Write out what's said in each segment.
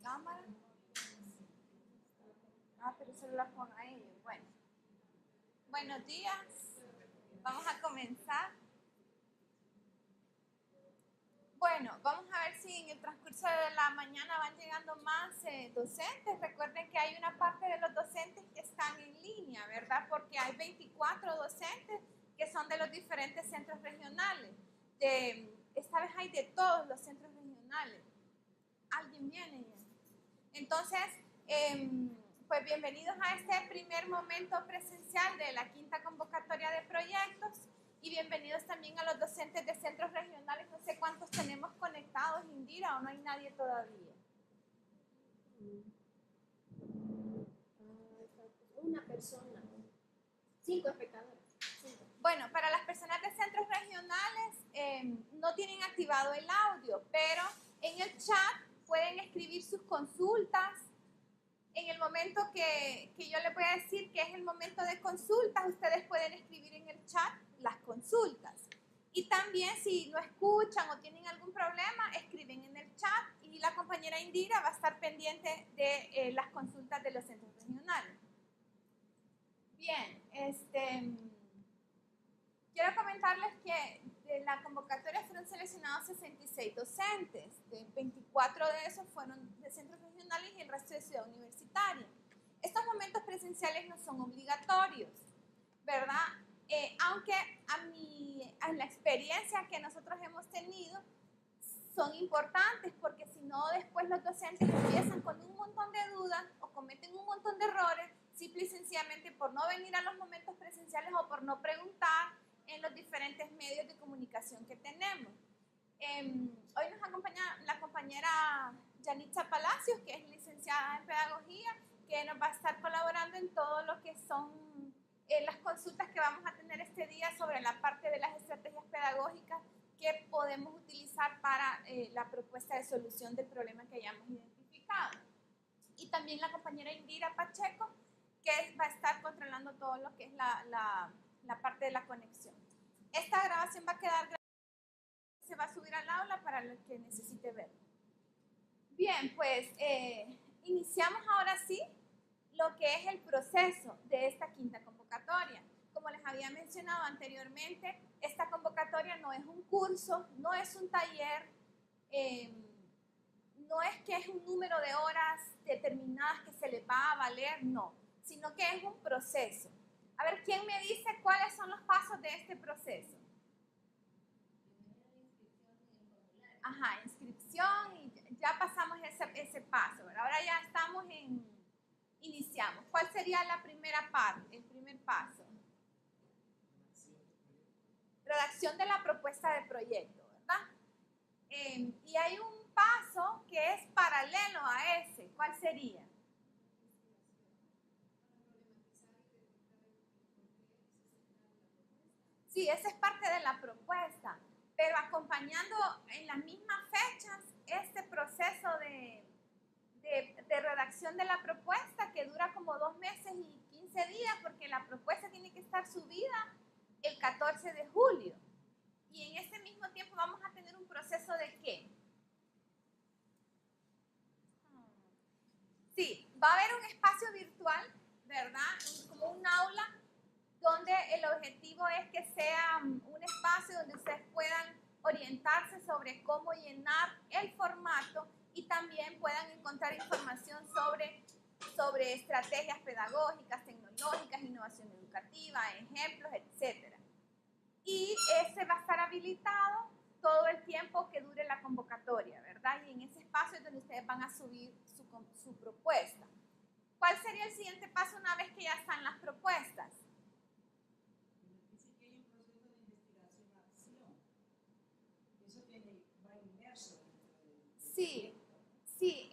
cámara. Ah, pero solo la pongo a ellos. Bueno. Buenos días. Vamos a comenzar. Bueno, vamos a ver si en el transcurso de la mañana van llegando más docentes. Recuerden que hay una parte de los docentes que están en línea, ¿verdad? Porque hay 24 docentes que son de los diferentes centros regionales. Esta vez hay de todos los centros regionales. ¿Alguien viene ya? Entonces, pues bienvenidos a este primer momento presencial de la quinta convocatoria de proyectos y bienvenidos también a los docentes de centros regionales. No sé cuántos tenemos conectados, Indira, o no hay nadie todavía. Una persona, 5 espectadores. 5. Bueno, para las personas de centros regionales no tienen activado el audio, pero en el chat pueden escribir sus consultas. En el momento que yo les voy a decir que es el momento de consultas, ustedes pueden escribir en el chat las consultas. Y también si no escuchan o tienen algún problema, escriben en el chat y la compañera Indira va a estar pendiente de las consultas de los centros regionales. Bien, quiero comentarles que de la convocatoria fueron seleccionados 66 docentes, 24 de esos fueron de centros regionales y el resto de ciudad universitaria. Estos momentos presenciales no son obligatorios, ¿verdad? Aunque a la experiencia que nosotros hemos tenido son importantes porque si no después los docentes empiezan con un montón de dudas o cometen un montón de errores simple y sencillamente por no venir a los momentos presenciales o por no preguntar en los diferentes medios de comunicación que tenemos. Hoy nos acompaña la compañera Yanitza Palacios, que es licenciada en Pedagogía, que nos va a estar colaborando en todo lo que son las consultas que vamos a tener este día sobre la parte de las estrategias pedagógicas que podemos utilizar para la propuesta de solución del problema que hayamos identificado. Y también la compañera Indira Pacheco, que va a estar controlando todo lo que es la parte de la conexión. Esta grabación va a quedar grabada, se va a subir al aula para el que necesite verlo. Bien, pues iniciamos ahora sí lo que es el proceso de esta quinta convocatoria. Como les había mencionado anteriormente, esta convocatoria no es un curso, no es un taller, no es que es un número de horas determinadas que se les va a valer, no, sino que es un proceso. A ver, ¿quién me dice cuáles son los pasos de este proceso? Ajá, inscripción y ya pasamos ese paso, ¿verdad? Ahora ya estamos iniciamos. ¿Cuál sería la primera parte, el primer paso? Redacción de la propuesta de proyecto, ¿verdad? Y hay un paso que es paralelo a ese. ¿Cuál sería? Sí, esa es parte de la propuesta, pero acompañando en las mismas fechas este proceso de redacción de la propuesta que dura como 2 meses y 15 días porque la propuesta tiene que estar subida el 14 de julio. Y en ese mismo tiempo vamos a tener un proceso de ¿qué? Sí, va a haber un espacio virtual, ¿verdad? Como un aula donde el objetivo es que sea un espacio donde ustedes puedan orientarse sobre cómo llenar el formato y también puedan encontrar información sobre estrategias pedagógicas, tecnológicas, innovación educativa, ejemplos, etc. Y ese va a estar habilitado todo el tiempo que dure la convocatoria, ¿verdad? Y en ese espacio es donde ustedes van a subir su propuesta. ¿Cuál sería el siguiente paso una vez que ya están las propuestas? Dice que hay un proceso de investigación-acción. Eso va inmerso dentro del Sí, sí.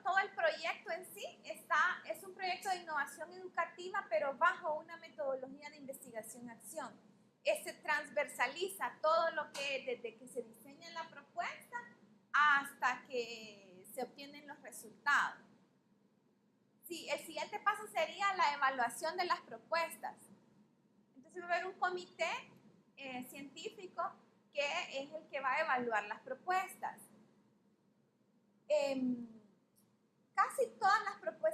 Todo el proyecto en sí es un proyecto de innovación educativa, pero bajo una metodología de investigación-acción. Se transversaliza todo lo que desde que se diseña la propuesta hasta que se obtienen los resultados. Sí, el siguiente paso sería la evaluación de las propuestas. Entonces va a haber un comité científico que es el que va a evaluar las propuestas.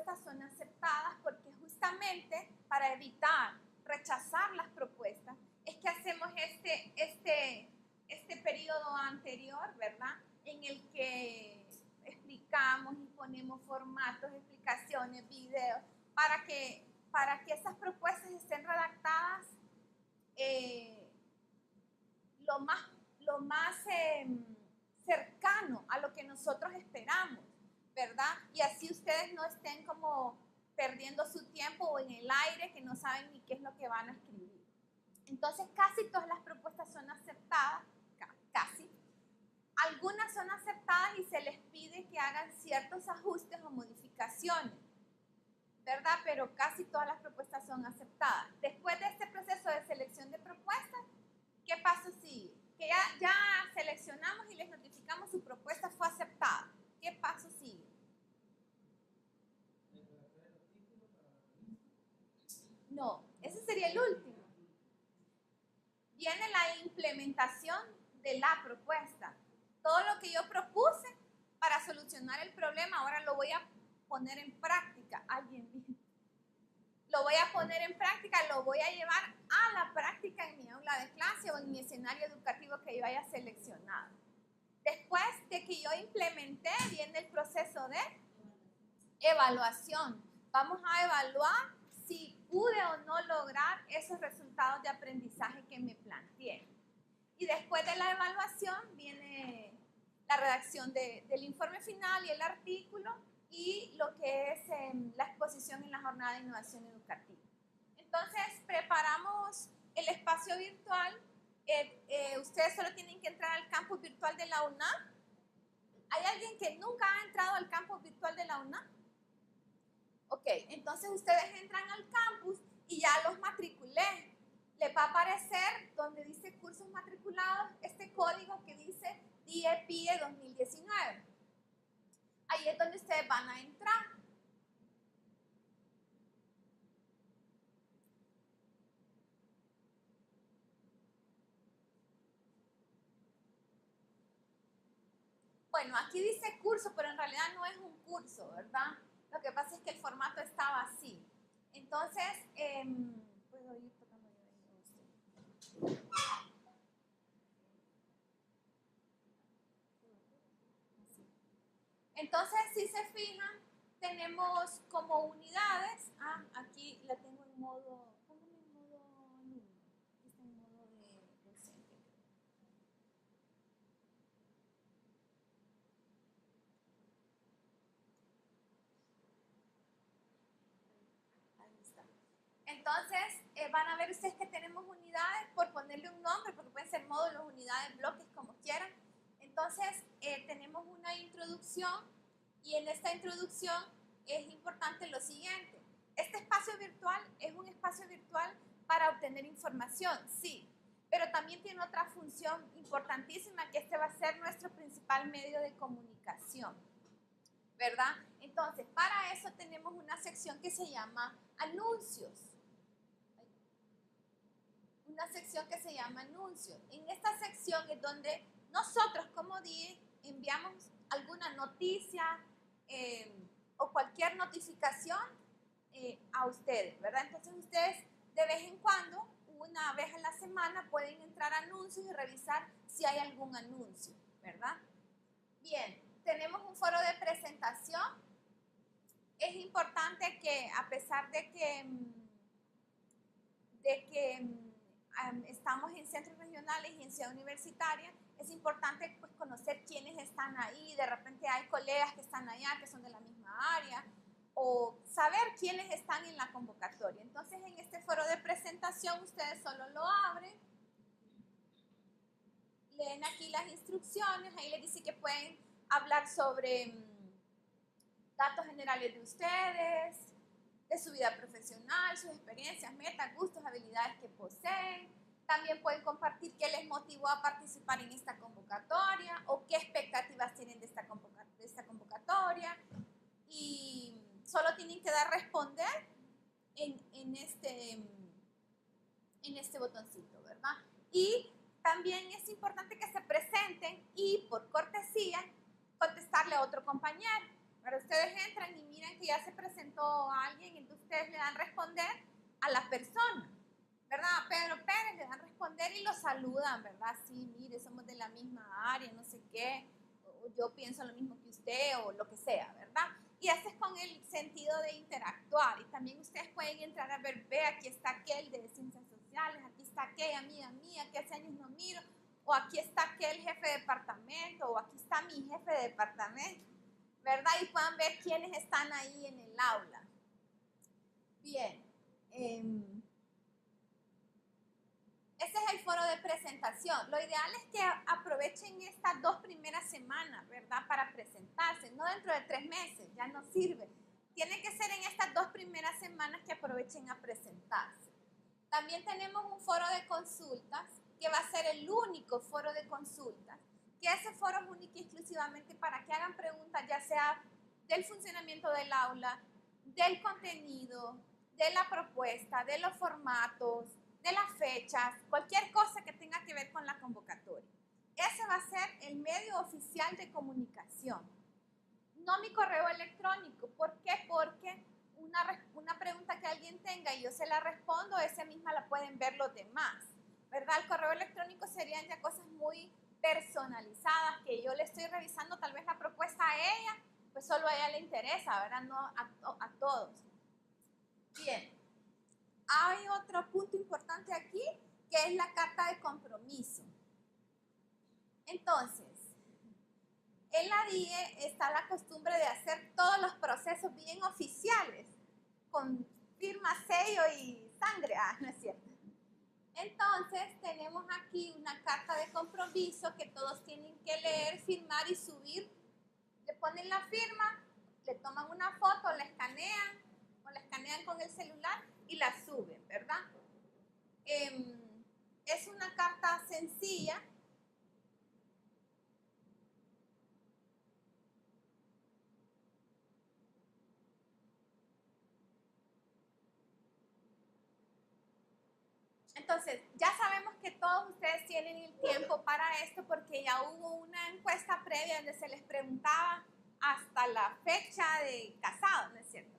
propuestas son aceptadas porque justamente para evitar rechazar las propuestas es que hacemos este periodo anterior, ¿verdad? En el que explicamos y ponemos formatos, explicaciones, videos, para que esas propuestas estén redactadas lo más cercano a lo que nosotros esperamos, ¿verdad? Y así ustedes no estén como perdiendo su tiempo o en el aire que no saben ni qué es lo que van a escribir. Entonces casi todas las propuestas son aceptadas, casi. Algunas son aceptadas y se les pide que hagan ciertos ajustes o modificaciones, ¿verdad? Pero casi todas las propuestas son aceptadas. Después de este proceso de selección de propuestas, ¿qué paso sigue? Que ya seleccionamos y les notificamos su propuesta fue aceptada. ¿Qué paso sigue? No, ese sería el último. Viene la implementación de la propuesta. Todo lo que yo propuse para solucionar el problema, ahora lo voy a poner en práctica. Alguien dijo. Lo voy a poner en práctica, lo voy a llevar a la práctica en mi aula de clase o en mi escenario educativo que yo haya seleccionado. Después de que yo implementé, viene el proceso de evaluación. Vamos a evaluar si pude o no lograr esos resultados de aprendizaje que me planteé. Y después de la evaluación viene la redacción del informe final y el artículo y lo que es la exposición en la jornada de innovación educativa. Entonces, preparamos el espacio virtual. Ustedes solo tienen que entrar al campus virtual de la UNAM. ¿Hay alguien que nunca ha entrado al campus virtual de la UNAM? Ok, entonces ustedes entran al campus y ya los matriculé. Les va a aparecer donde dice cursos matriculados este código que dice DIE-PIE 2019. Ahí es donde ustedes van a entrar. Bueno, aquí dice curso, pero en realidad no es un curso, ¿verdad? Lo que pasa es que el formato estaba así. Entonces, puedo ir tocando yo. Entonces, si se fijan, tenemos como unidades. Aquí la tengo en modo, póngame en modo alumno. Está en modo de docente. Ahí está. Entonces, van a ver ustedes que tenemos unidades por ponerle un nombre, porque pueden ser módulos, unidades, bloques, como quieran. Entonces, tenemos una introducción y en esta introducción es importante lo siguiente. Este espacio virtual es un espacio virtual para obtener información, sí, pero también tiene otra función importantísima, que este va a ser nuestro principal medio de comunicación, ¿verdad? Entonces, para eso tenemos una sección que se llama anuncios. Una sección que se llama anuncios. En esta sección es donde nosotros como DIE enviamos alguna noticia o cualquier notificación a ustedes, ¿verdad? Entonces ustedes de vez en cuando, una vez a la semana, pueden entrar a anuncios y revisar si hay algún anuncio, ¿verdad? Bien, tenemos un foro de presentación. Es importante que a pesar de que estamos en centros regionales y en ciudad universitaria, es importante pues, conocer quiénes están ahí. De repente hay colegas que están allá, que son de la misma área, o saber quiénes están en la convocatoria. Entonces, en este foro de presentación, ustedes solo lo abren, leen aquí las instrucciones, ahí les dice que pueden hablar sobre datos generales de ustedes, de su vida profesional, sus experiencias, metas, gustos, habilidades que poseen. También pueden compartir qué les motivó a participar en esta convocatoria o qué expectativas tienen de esta convocatoria. Y solo tienen que dar responder en este botoncito, ¿verdad? Y también es importante que se presenten y por cortesía contestarle a otro compañero, Pero ustedes entran y miran que ya se presentó alguien, entonces ustedes le dan responder a la persona, ¿verdad? A Pedro Pérez le dan responder y lo saludan, ¿verdad? Sí, mire, somos de la misma área, no sé qué, o yo pienso lo mismo que usted, o lo que sea, ¿verdad? Y ese es con el sentido de interactuar. Y también ustedes pueden entrar a ver, ve, aquí está aquel de ciencias sociales, aquí está aquella amiga mía que hace años no miro, o aquí está aquel jefe de departamento, o aquí está mi jefe de departamento, ¿verdad? Y puedan ver quiénes están ahí en el aula. Bien. Ese es el foro de presentación. Lo ideal es que aprovechen estas 2 primeras semanas, ¿verdad? Para presentarse, no dentro de 3 meses, ya no sirve. Tiene que ser en estas 2 primeras semanas que aprovechen a presentarse. También tenemos un foro de consultas, que va a ser el único foro de consultas, que ese foro es único y exclusivamente para que hagan preguntas, ya sea del funcionamiento del aula, del contenido, de la propuesta, de los formatos, de las fechas, cualquier cosa que tenga que ver con la convocatoria. Ese va a ser el medio oficial de comunicación, no mi correo electrónico. ¿Por qué? Porque una pregunta que alguien tenga y yo se la respondo, esa misma la pueden ver los demás, ¿verdad? El correo electrónico serían ya cosas muy personalizadas que yo le estoy revisando tal vez la propuesta a ella, pues solo a ella le interesa, ¿verdad? No a todos. Bien. Hay otro punto importante aquí, que es la carta de compromiso. Entonces, en la DIE está la costumbre de hacer todos los procesos bien oficiales, con firma, sello y sangre. No es cierto. Entonces, tenemos aquí una carta de compromiso que todos tienen que leer, firmar y subir. Le ponen la firma, le toman una foto, la escanean o la escanean con el celular y la suben, ¿verdad? Es una carta sencilla. Entonces, ya sabemos que todos ustedes tienen el tiempo para esto porque ya hubo una encuesta previa donde se les preguntaba hasta la fecha de casado, ¿no es cierto?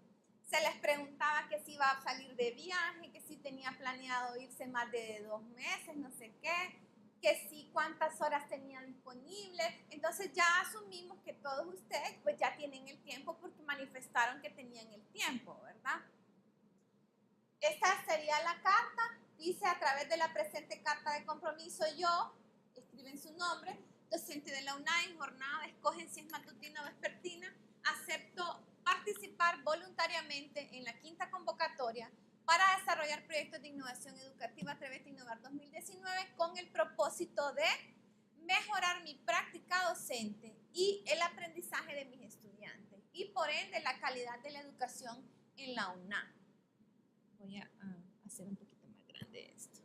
Se les preguntaba que si iba a salir de viaje, que si tenía planeado irse más de 2 meses, no sé qué, que si cuántas horas tenían disponibles. Entonces ya asumimos que todos ustedes pues ya tienen el tiempo porque manifestaron que tenían el tiempo, ¿verdad? Esta sería la carta. Dice: a través de la presente carta de compromiso, yo, escriben su nombre, docente de la UNAM, jornada, escogen si es matutina o vespertina, acepto participar voluntariamente en la 5ª convocatoria para desarrollar proyectos de innovación educativa a través de Innovar 2019 con el propósito de mejorar mi práctica docente y el aprendizaje de mis estudiantes y por ende la calidad de la educación en la UNAM. Voy a hacer un poquito más grande esto.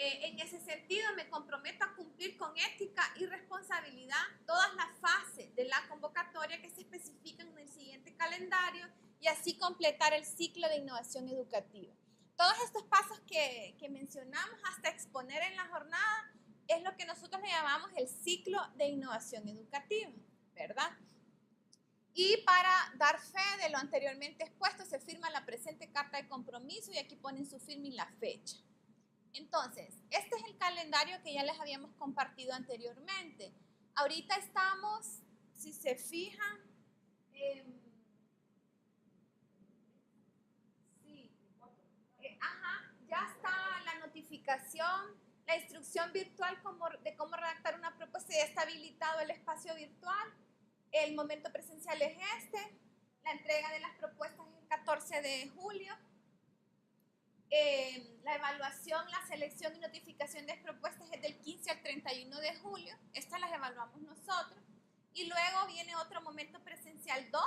En ese sentido, me comprometo a cumplir con ética y responsabilidad todas las fases de la convocatoria que se especifican en el siguiente calendario y así completar el ciclo de innovación educativa. Todos estos pasos que mencionamos hasta exponer en la jornada es lo que nosotros le llamamos el ciclo de innovación educativa, ¿verdad? Y para dar fe de lo anteriormente expuesto, se firma la presente carta de compromiso y aquí ponen su firma y la fecha. Entonces, este es el calendario que ya les habíamos compartido anteriormente. Ahorita estamos, si se fijan, ya está la notificación, la instrucción virtual de cómo redactar una propuesta, ya está habilitado el espacio virtual. El momento presencial es este. La entrega de las propuestas es el 14 de julio. La evaluación, la selección y notificación de propuestas es del 15 al 31 de julio. Estas las evaluamos nosotros. Y luego viene otro momento presencial 2,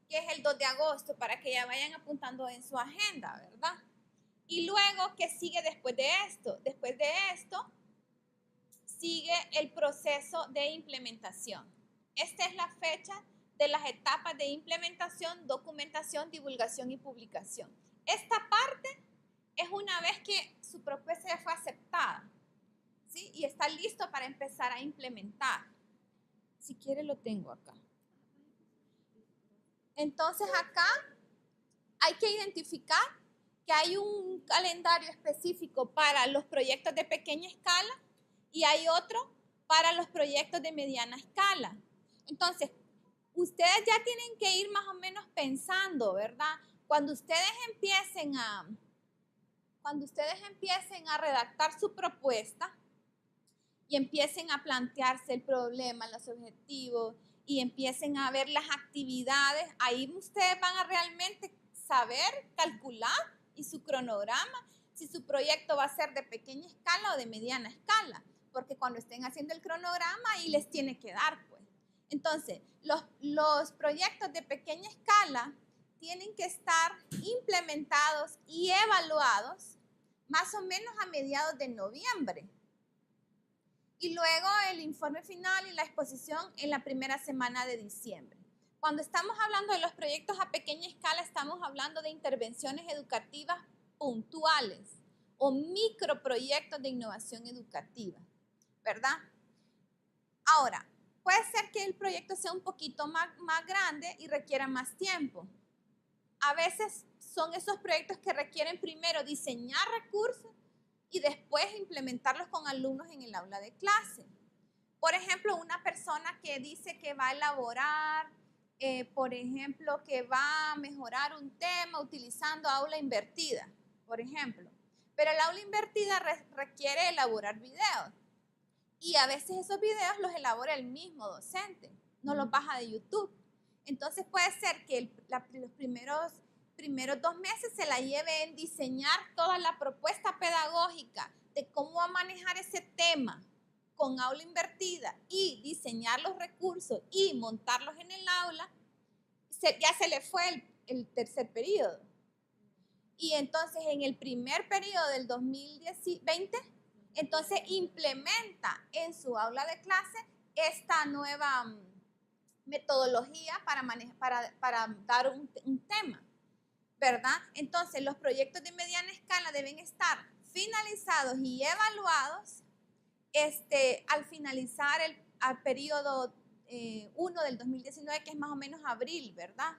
que es el 2 de agosto, para que ya vayan apuntando en su agenda, ¿verdad? Y luego, ¿qué sigue después de esto? Después de esto, sigue el proceso de implementación. Esta es la fecha de las etapas de implementación, documentación, divulgación y publicación. Esta parte es una vez que su propuesta ya fue aceptada. está listo para empezar a implementar. Si quiere lo tengo acá. Entonces acá hay que identificar que hay un calendario específico para los proyectos de pequeña escala y hay otro para los proyectos de mediana escala. Entonces, ustedes ya tienen que ir más o menos pensando, ¿verdad? Cuando ustedes empiecen a redactar su propuesta y empiecen a plantearse el problema, los objetivos y empiecen a ver las actividades, ahí ustedes van a realmente saber calcular y su cronograma, si su proyecto va a ser de pequeña escala o de mediana escala, porque cuando estén haciendo el cronograma ahí les tiene que dar, pues. Entonces, los proyectos de pequeña escala tienen que estar implementados y evaluados más o menos a mediados de noviembre. Y luego el informe final y la exposición en la primera semana de diciembre. Cuando estamos hablando de los proyectos a pequeña escala, estamos hablando de intervenciones educativas puntuales o microproyectos de innovación educativa, ¿verdad? Ahora, puede ser que el proyecto sea un poquito más grande y requiera más tiempo. A veces son esos proyectos que requieren primero diseñar recursos y después implementarlos con alumnos en el aula de clase. Por ejemplo, una persona que dice que va a elaborar, por ejemplo, que va a mejorar un tema utilizando aula invertida, por ejemplo. Pero el aula invertida requiere elaborar videos. Y a veces esos videos los elabora el mismo docente, no los baja de YouTube. Entonces puede ser que los primeros 2 meses se la lleve en diseñar toda la propuesta pedagógica de cómo va a manejar ese tema con aula invertida y diseñar los recursos y montarlos en el aula. Ya se le fue el tercer periodo. Y entonces en el primer periodo del 2020, entonces implementa en su aula de clase esta nueva metodología para dar un tema, ¿verdad? Entonces los proyectos de mediana escala deben estar finalizados y evaluados al finalizar al periodo 1 del 2019, que es más o menos abril, ¿verdad?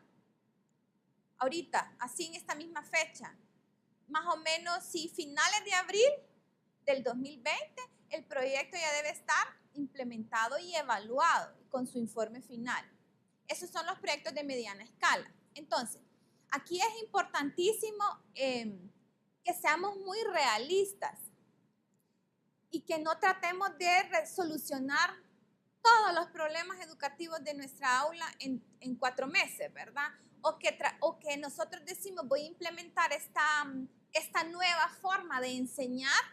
Ahorita, así en esta misma fecha, más o menos si finales de abril del 2020, el proyecto ya debe estar implementado y evaluado con su informe final. Esos son los proyectos de mediana escala. Entonces, aquí es importantísimo que seamos muy realistas y que no tratemos de solucionar todos los problemas educativos de nuestra aula en 4 meses, ¿verdad? O que nosotros decimos, voy a implementar esta nueva forma de enseñar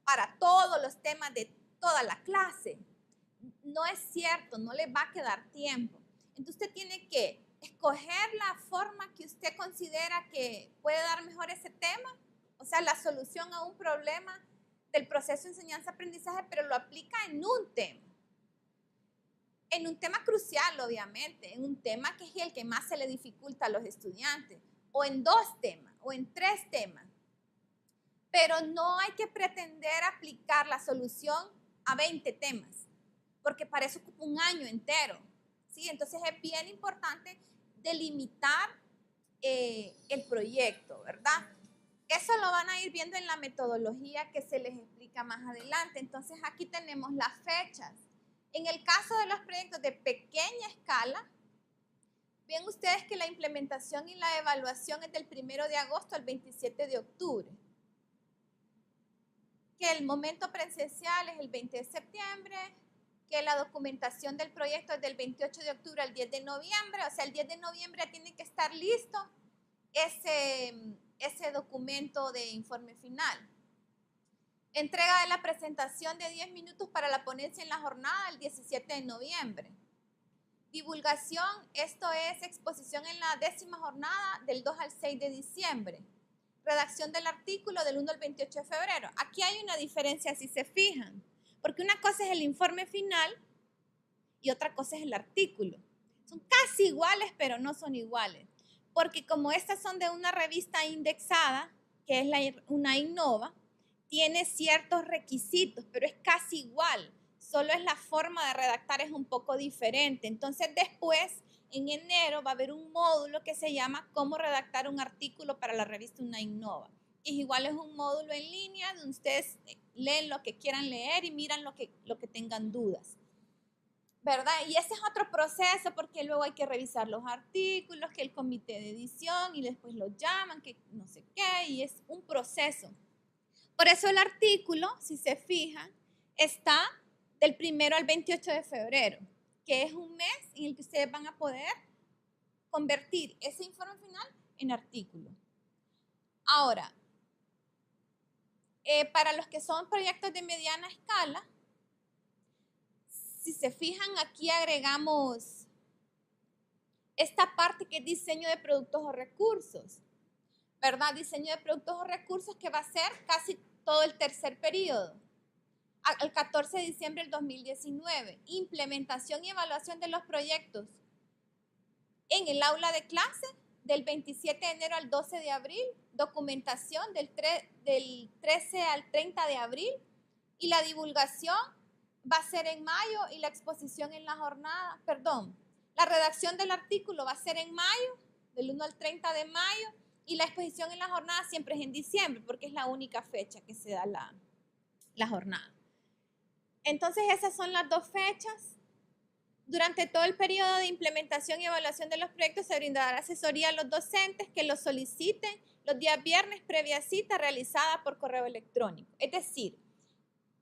para todos los temas de toda la clase. No es cierto, no le va a quedar tiempo. Entonces usted tiene que escoger la forma que usted considera que puede dar mejor ese tema, o sea, la solución a un problema del proceso de enseñanza-aprendizaje, pero lo aplica en un tema crucial, obviamente, en un tema que es el que más se le dificulta a los estudiantes, o en 2 temas, o en 3 temas. Pero no hay que pretender aplicar la solución a 20 temas, porque para eso ocupa un año entero, ¿sí? Entonces es bien importante delimitar el proyecto, ¿verdad? Eso lo van a ir viendo en la metodología que se les explica más adelante. Entonces aquí tenemos las fechas. En el caso de los proyectos de pequeña escala, ven ustedes que la implementación y la evaluación es del 1 de agosto al 27 de octubre. Que el momento presencial es el 20 de septiembre, que la documentación del proyecto es del 28 de octubre al 10 de noviembre, o sea, el 10 de noviembre tiene que estar listo ese documento de informe final. Entrega de la presentación de 10 minutos para la ponencia en la jornada el 17 de noviembre. Divulgación, esto es exposición en la 10ª jornada del 2 al 6 de diciembre. Redacción del artículo del 1 al 28 de febrero. Aquí hay una diferencia si se fijan, porque una cosa es el informe final y otra cosa es el artículo. Son casi iguales, pero no son iguales, porque como estas son de una revista indexada, que es una Innova, tiene ciertos requisitos, pero es casi igual. Solo es la forma de redactar es un poco diferente. Entonces después, en enero, va a haber un módulo que se llama Cómo redactar un artículo para la revista Una Innova. Y igual es un módulo en línea donde ustedes leen lo que quieran leer y miran lo que tengan dudas, ¿verdad? Y ese es otro proceso porque luego hay que revisar los artículos, que el comité de edición y después los llaman, que no sé qué, y es un proceso. Por eso el artículo, si se fijan, está del 1 al 28 de febrero, que es un mes en el que ustedes van a poder convertir ese informe final en artículo. Ahora, para los que son proyectos de mediana escala, si se fijan, aquí agregamos esta parte que es diseño de productos o recursos, ¿verdad? Diseño de productos o recursos que va a ser casi todo el tercer periodo, al 14 de diciembre del 2019. Implementación y evaluación de los proyectos en el aula de clase del 27 de enero al 12 de abril, documentación del 13 al 30 de abril y la divulgación va a ser en mayo y la exposición en la jornada, la redacción del artículo va a ser en mayo, del 1 al 30 de mayo, y la exposición en la jornada siempre es en diciembre, porque es la única fecha que se da la jornada. Entonces, esas son las dos fechas. Durante todo el periodo de implementación y evaluación de los proyectos se brindará asesoría a los docentes que lo soliciten los días viernes previa cita realizada por correo electrónico. Es decir,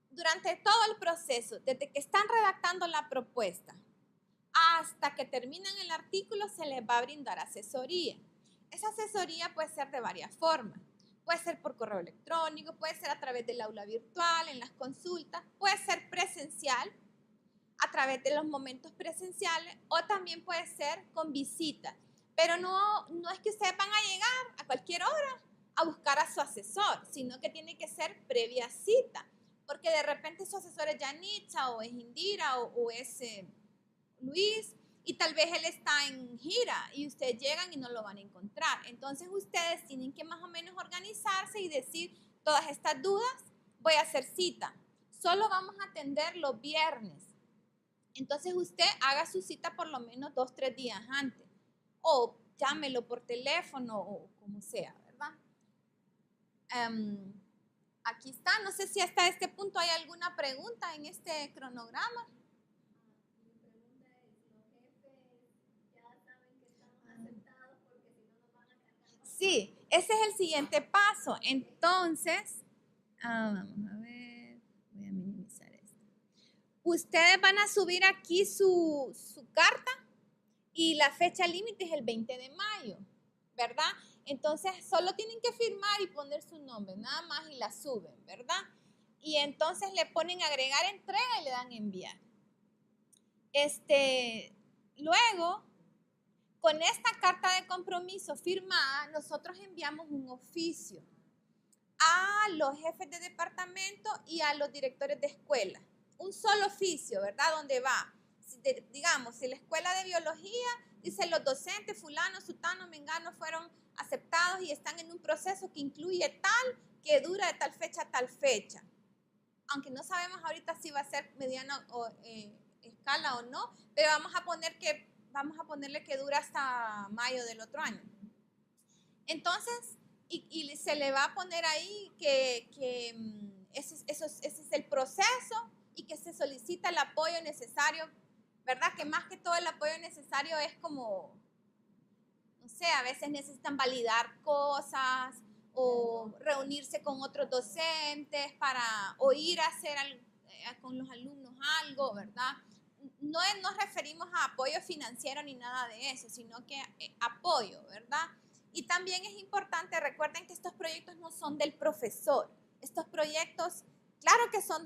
durante todo el proceso, desde que están redactando la propuesta hasta que terminan el artículo, se les va a brindar asesoría. Esa asesoría puede ser de varias formas. Puede ser por correo electrónico, puede ser a través del aula virtual, en las consultas, puede ser presencial, a través de los momentos presenciales, o también puede ser con visitas. Pero no es que ustedes van a llegar a cualquier hora a buscar a su asesor, sino que tiene que ser previa cita, porque de repente su asesor es Yanitza, o es Indira, o es Luis, y tal vez él está en gira y ustedes llegan y no lo van a encontrar. Entonces ustedes tienen que más o menos organizarse y decir, todas estas dudas, voy a hacer cita. Solo vamos a atender los viernes. Entonces usted haga su cita por lo menos 2 o 3 días antes. O llámelo por teléfono o como sea, ¿verdad? Aquí está. No sé si hasta este punto hay alguna pregunta en este cronograma. Sí, ese es el siguiente paso. Entonces, vamos a ver, voy a minimizar esto. Ustedes van a subir aquí su carta y la fecha límite es el 20 de mayo, ¿verdad? Entonces, solo tienen que firmar y poner su nombre, nada más, y la suben, ¿verdad? Y entonces le ponen agregar entrega y le dan enviar. Luego, con esta carta de compromiso firmada, nosotros enviamos un oficio a los jefes de departamento y a los directores de escuela. Un solo oficio, ¿verdad? Donde va, digamos, si la escuela de biología dice los docentes fulano, sutano, mengano fueron aceptados y están en un proceso que incluye tal, que dura de tal fecha a tal fecha. Aunque no sabemos ahorita si va a ser mediana escala o no, pero vamos a ponerle que dura hasta mayo del otro año. Entonces, y se le va a poner ahí que ese es el proceso y que se solicita el apoyo necesario, ¿verdad? Que más que todo el apoyo necesario es como, no sé, a veces necesitan validar cosas o reunirse con otros docentes o ir a hacer con los alumnos algo, ¿verdad? No nos referimos a apoyo financiero ni nada de eso, sino que apoyo, ¿verdad? Y también es importante, recuerden que estos proyectos no son del profesor. Estos proyectos, claro que son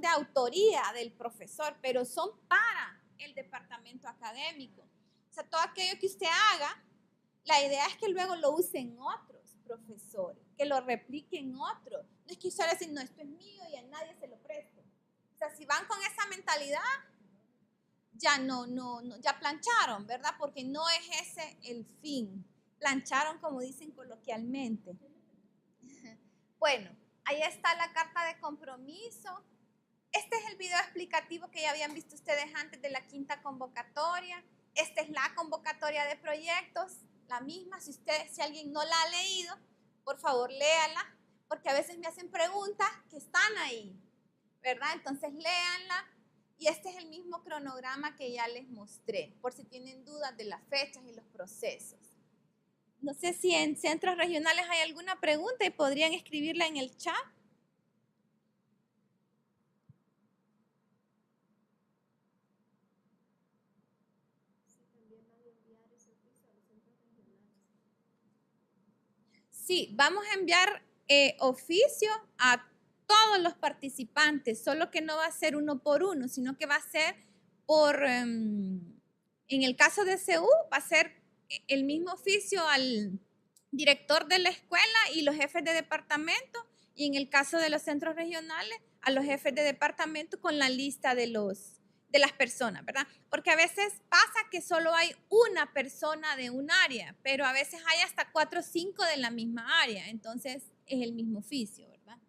de autoría del profesor, pero son para el departamento académico. O sea, todo aquello que usted haga, la idea es que luego lo usen otros profesores, que lo repliquen otros. No es que usted decir, no, esto es mío y a nadie se lo presto. O sea, si van con esa mentalidad, ya ya plancharon, ¿verdad? Porque no es ese el fin. Plancharon, como dicen coloquialmente. Bueno, Ahí está la carta de compromiso. Este es el video explicativo que ya habían visto ustedes antes de la quinta convocatoria. Esta es la convocatoria de proyectos, la misma. Si alguien no la ha leído, por favor léala, porque a veces me hacen preguntas que están ahí, ¿verdad? Entonces léanla. Y este es el mismo cronograma que ya les mostré, por si tienen dudas de las fechas y los procesos. No sé si en centros regionales hay alguna pregunta y podrían escribirla en el chat. Sí, vamos a enviar oficio a todos los participantes, solo que no va a ser uno por uno, sino que va a ser en el caso de CU, va a ser el mismo oficio al director de la escuela y los jefes de departamento, y en el caso de los centros regionales, a los jefes de departamento con la lista de las personas, ¿verdad? Porque a veces pasa que solo hay una persona de un área, pero a veces hay hasta 4 o 5 de la misma área, entonces es el mismo oficio, ¿verdad?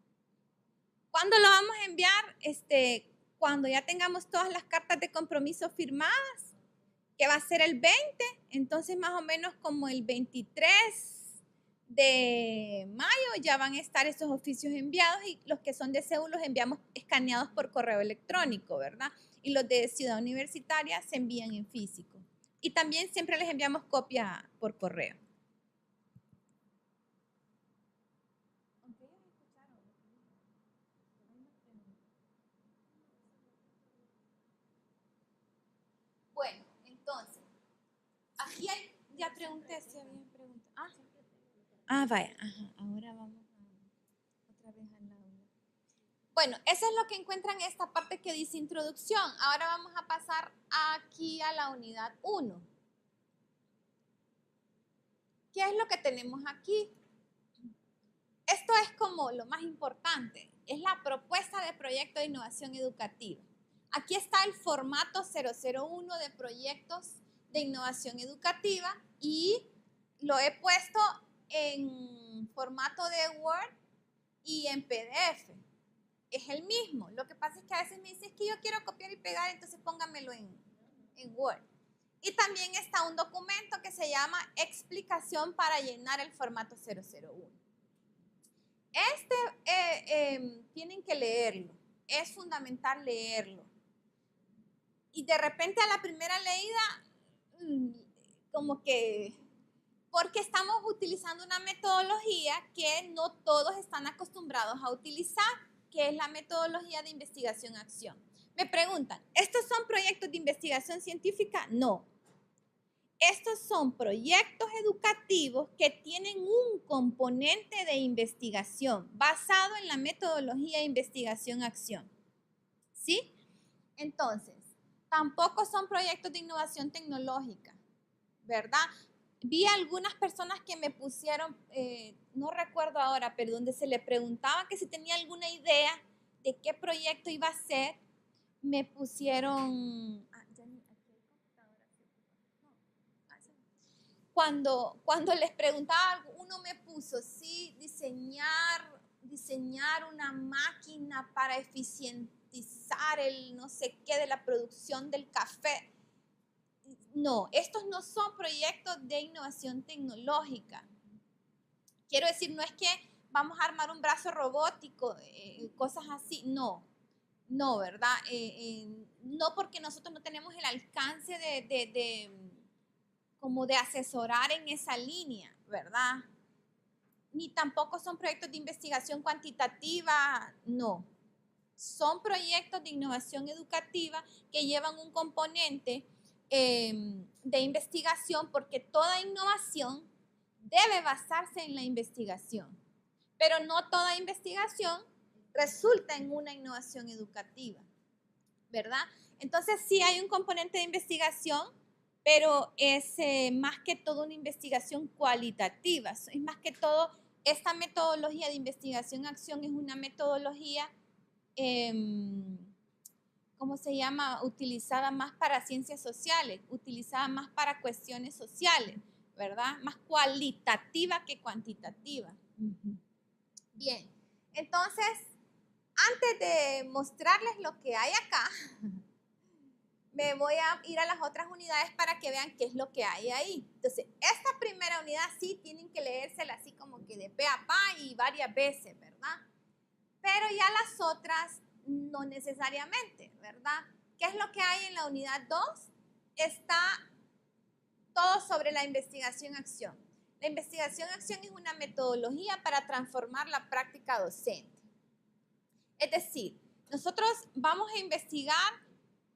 ¿Cuándo lo vamos a enviar? Cuando ya tengamos todas las cartas de compromiso firmadas, que va a ser el 20, entonces más o menos como el 23 de mayo ya van a estar esos oficios enviados, y los que son de CEU los enviamos escaneados por correo electrónico, ¿verdad? Y los de Ciudad Universitaria se envían en físico. Y también siempre les enviamos copia por correo. Bueno, entonces, aquí hay, ya pregunté si habían preguntado. Vaya, ajá, ahora vamos otra vez al aula. Bueno, eso es lo que encuentran en esta parte que dice introducción. Ahora vamos a pasar aquí a la unidad 1. ¿Qué es lo que tenemos aquí? Esto es como lo más importante, es la propuesta de proyecto de innovación educativa. Aquí está el formato 001 de proyectos de innovación educativa y lo he puesto en formato de Word y en PDF. Es el mismo. Lo que pasa es que a veces me dicen, es que yo quiero copiar y pegar, entonces póngamelo en Word. Y también está un documento que se llama explicación para llenar el formato 001. Tienen que leerlo. Es fundamental leerlo. Y de repente a la primera leída, como que, porque estamos utilizando una metodología que no todos están acostumbrados a utilizar, que es la metodología de investigación-acción. Me preguntan, ¿estos son proyectos de investigación científica? No. Estos son proyectos educativos que tienen un componente de investigación basado en la metodología de investigación-acción. ¿Sí? Entonces, tampoco son proyectos de innovación tecnológica, ¿verdad? Vi algunas personas que me pusieron, no recuerdo ahora, pero donde se le preguntaba que si tenía alguna idea de qué proyecto iba a ser, me pusieron... Cuando les preguntaba, uno me puso, sí, diseñar una máquina para eficientizar el no sé qué de la producción del café. No, estos no son proyectos de innovación tecnológica. Quiero decir, no es que vamos a armar un brazo robótico, cosas así, no, ¿verdad? No, porque nosotros no tenemos el alcance como de asesorar en esa línea, ¿verdad? Ni tampoco son proyectos de investigación cuantitativa, no. Son proyectos de innovación educativa que llevan un componente de investigación, porque toda innovación debe basarse en la investigación, pero no toda investigación resulta en una innovación educativa, ¿verdad? Entonces sí hay un componente de investigación, pero es más que todo una investigación cualitativa. Es más que todo, esta metodología de investigación-acción es una metodología, ¿cómo se llama? Utilizada más para ciencias sociales, utilizada más para cuestiones sociales, ¿verdad? Más cualitativa que cuantitativa. Bien, Entonces, antes de mostrarles lo que hay acá, me voy a ir a las otras unidades para que vean qué es lo que hay ahí. Entonces, esta primera unidad sí tienen que leérsela así como que de pe a pa y varias veces, ¿verdad? Pero ya las otras no necesariamente, ¿verdad? ¿Qué es lo que hay en la unidad 2? Está todo sobre la investigación-acción. La investigación-acción es una metodología para transformar la práctica docente. Es decir, nosotros vamos a investigar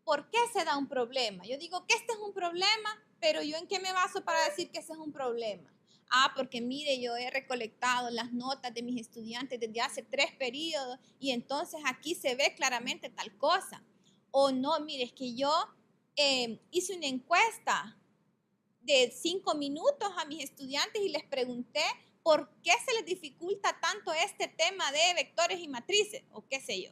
por qué se da un problema. Yo digo que este es un problema, pero ¿yo en qué me baso para decir que ese es un problema? Ah, porque mire, yo he recolectado las notas de mis estudiantes desde hace 3 periodos y entonces aquí se ve claramente tal cosa. O no, mire, es que yo hice una encuesta de 5 minutos a mis estudiantes y les pregunté por qué se les dificulta tanto este tema de vectores y matrices, o qué sé yo.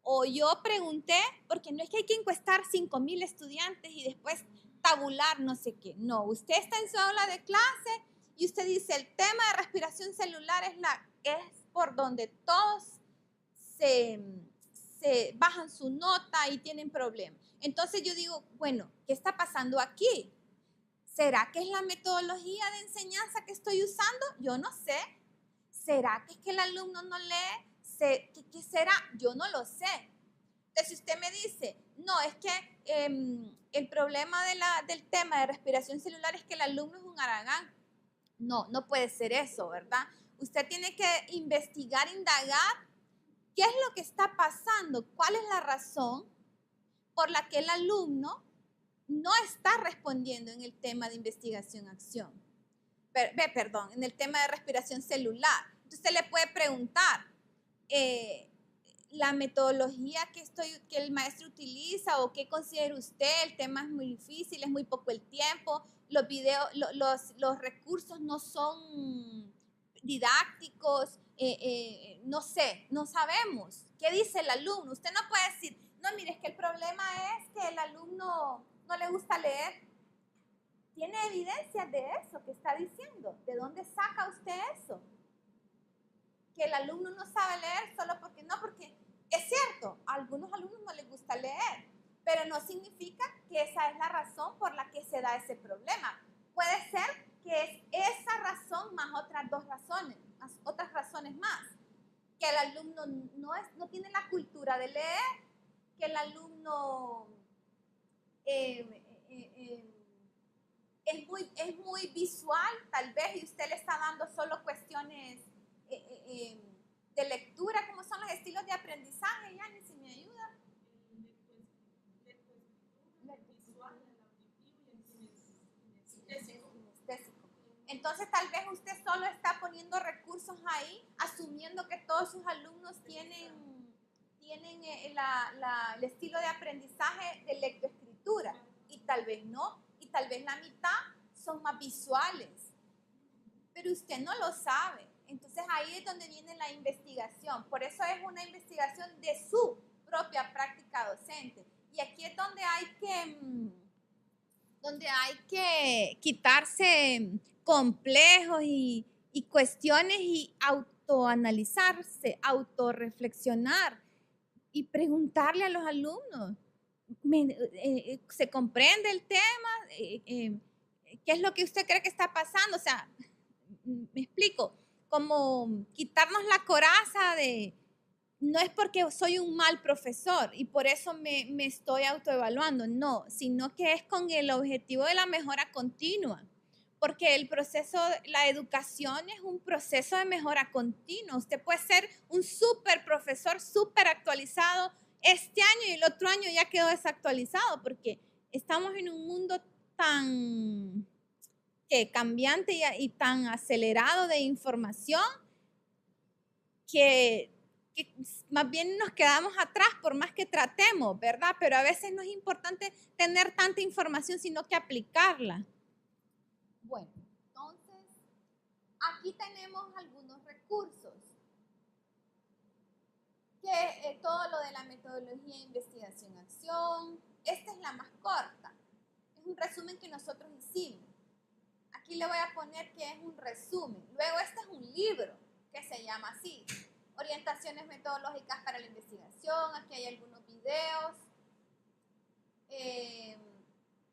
O yo pregunté, porque no es que hay que encuestar 5,000 estudiantes y después tabular no sé qué. No, usted está en su aula de clase y usted dice, el tema de respiración celular es por donde todos se bajan su nota y tienen problemas. Entonces yo digo, bueno, ¿qué está pasando aquí? ¿Será que es la metodología de enseñanza que estoy usando? Yo no sé. ¿Será que es que el alumno no lee? ¿Qué será? Yo no lo sé. Entonces, si usted me dice, no, es que el problema del tema de respiración celular es que el alumno es un haragán. No, no puede ser eso, ¿verdad? Usted tiene que investigar, indagar qué es lo que está pasando, cuál es la razón por la que el alumno no está respondiendo en el tema de investigación-acción. Perdón, en el tema de respiración celular. Entonces, usted le puede preguntar, la metodología que el maestro utiliza o qué considera usted, el tema es muy difícil, es muy poco el tiempo, los videos, los recursos no son didácticos, no sé, no sabemos. ¿Qué dice el alumno? Usted no puede decir, no, mire, es que el problema es que el alumno no le gusta leer. ¿Tiene evidencias de eso que está diciendo? ¿De dónde saca usted eso? Que el alumno no sabe leer solo porque no, porque es cierto, a algunos alumnos no les gusta leer, pero no significa que esa es la razón por la que se da ese problema. Puede ser que es esa razón más otras 2 razones, más otras razones más. Que el alumno no tiene la cultura de leer, que el alumno es muy visual, tal vez, y usted le está dando solo cuestiones de lectura, como son los estilos de aprendizaje, Yani, si me ayuda. Entonces, tal vez usted solo está poniendo recursos ahí, asumiendo que todos sus alumnos tienen el estilo de aprendizaje de lectoescritura, y tal vez no, y tal vez la mitad son más visuales, pero usted no lo sabe. Entonces ahí es donde viene la investigación. Por eso es una investigación de su propia práctica docente. Y aquí es donde hay que quitarse complejos y cuestiones y autoanalizarse, autorreflexionar y preguntarle a los alumnos, ¿se comprende el tema? ¿Qué es lo que usted cree que está pasando? O sea, me explico, como quitarnos la coraza de, no es porque soy un mal profesor y por eso me estoy autoevaluando, no, sino que es con el objetivo de la mejora continua, porque el proceso, la educación es un proceso de mejora continua. Usted puede ser un súper profesor, súper actualizado este año y el otro año ya quedó desactualizado, porque estamos en un mundo tan cambiante y tan acelerado de información que más bien nos quedamos atrás por más que tratemos, ¿verdad? Pero a veces no es importante tener tanta información, sino que aplicarla. Bueno, entonces, aquí tenemos algunos recursos. Que todo lo de la metodología de investigación-acción, esta es la más corta. Es un resumen que nosotros hicimos. Aquí le voy a poner que es un resumen. Luego este es un libro que se llama así. Orientaciones metodológicas para la investigación. Aquí hay algunos videos.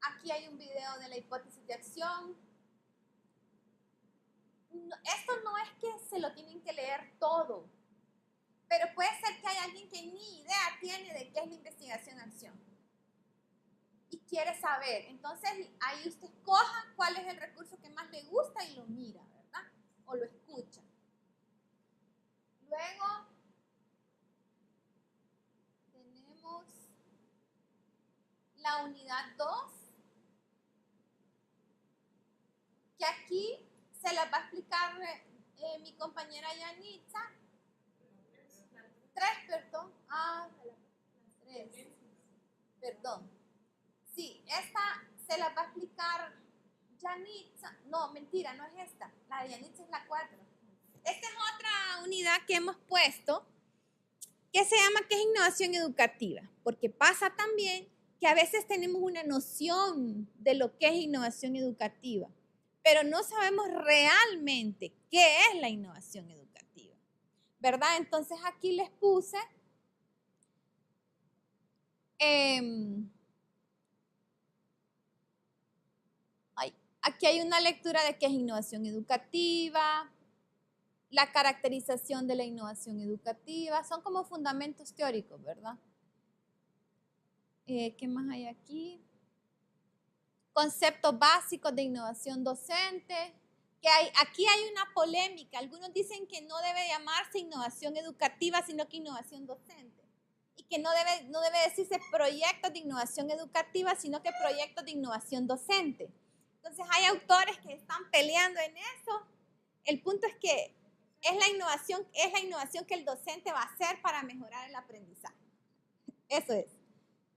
Aquí hay un video de la hipótesis de acción. Esto no es que se lo tienen que leer todo, pero puede ser que hay alguien que ni idea tiene de qué es la investigación-acción y quiere saber. Entonces ahí usted escoja cuál es el recurso que más le gusta y lo mira, ¿verdad? O lo escucha. Luego tenemos la unidad 2, que aquí se las va a explicar mi compañera Yanitza. 3, perdón. 3. Perdón. Sí, esta se la va a explicar Yanitza. No, mentira, no es esta. La de Yanitza es la 4. Esta es otra unidad que hemos puesto que se llama ¿qué es innovación educativa? Porque pasa también que a veces tenemos una noción de lo que es innovación educativa, pero no sabemos realmente qué es la innovación educativa, ¿verdad? Entonces aquí les puse aquí hay una lectura de qué es innovación educativa, la caracterización de la innovación educativa, son como fundamentos teóricos, ¿verdad? ¿Qué más hay aquí? Conceptos básicos de innovación docente. Aquí hay una polémica. Algunos dicen que no debe llamarse innovación educativa, sino que innovación docente. Y que no debe decirse proyectos de innovación educativa, sino que proyectos de innovación docente. Entonces hay autores que están peleando en eso. El punto es que es la innovación que el docente va a hacer para mejorar el aprendizaje. Eso es.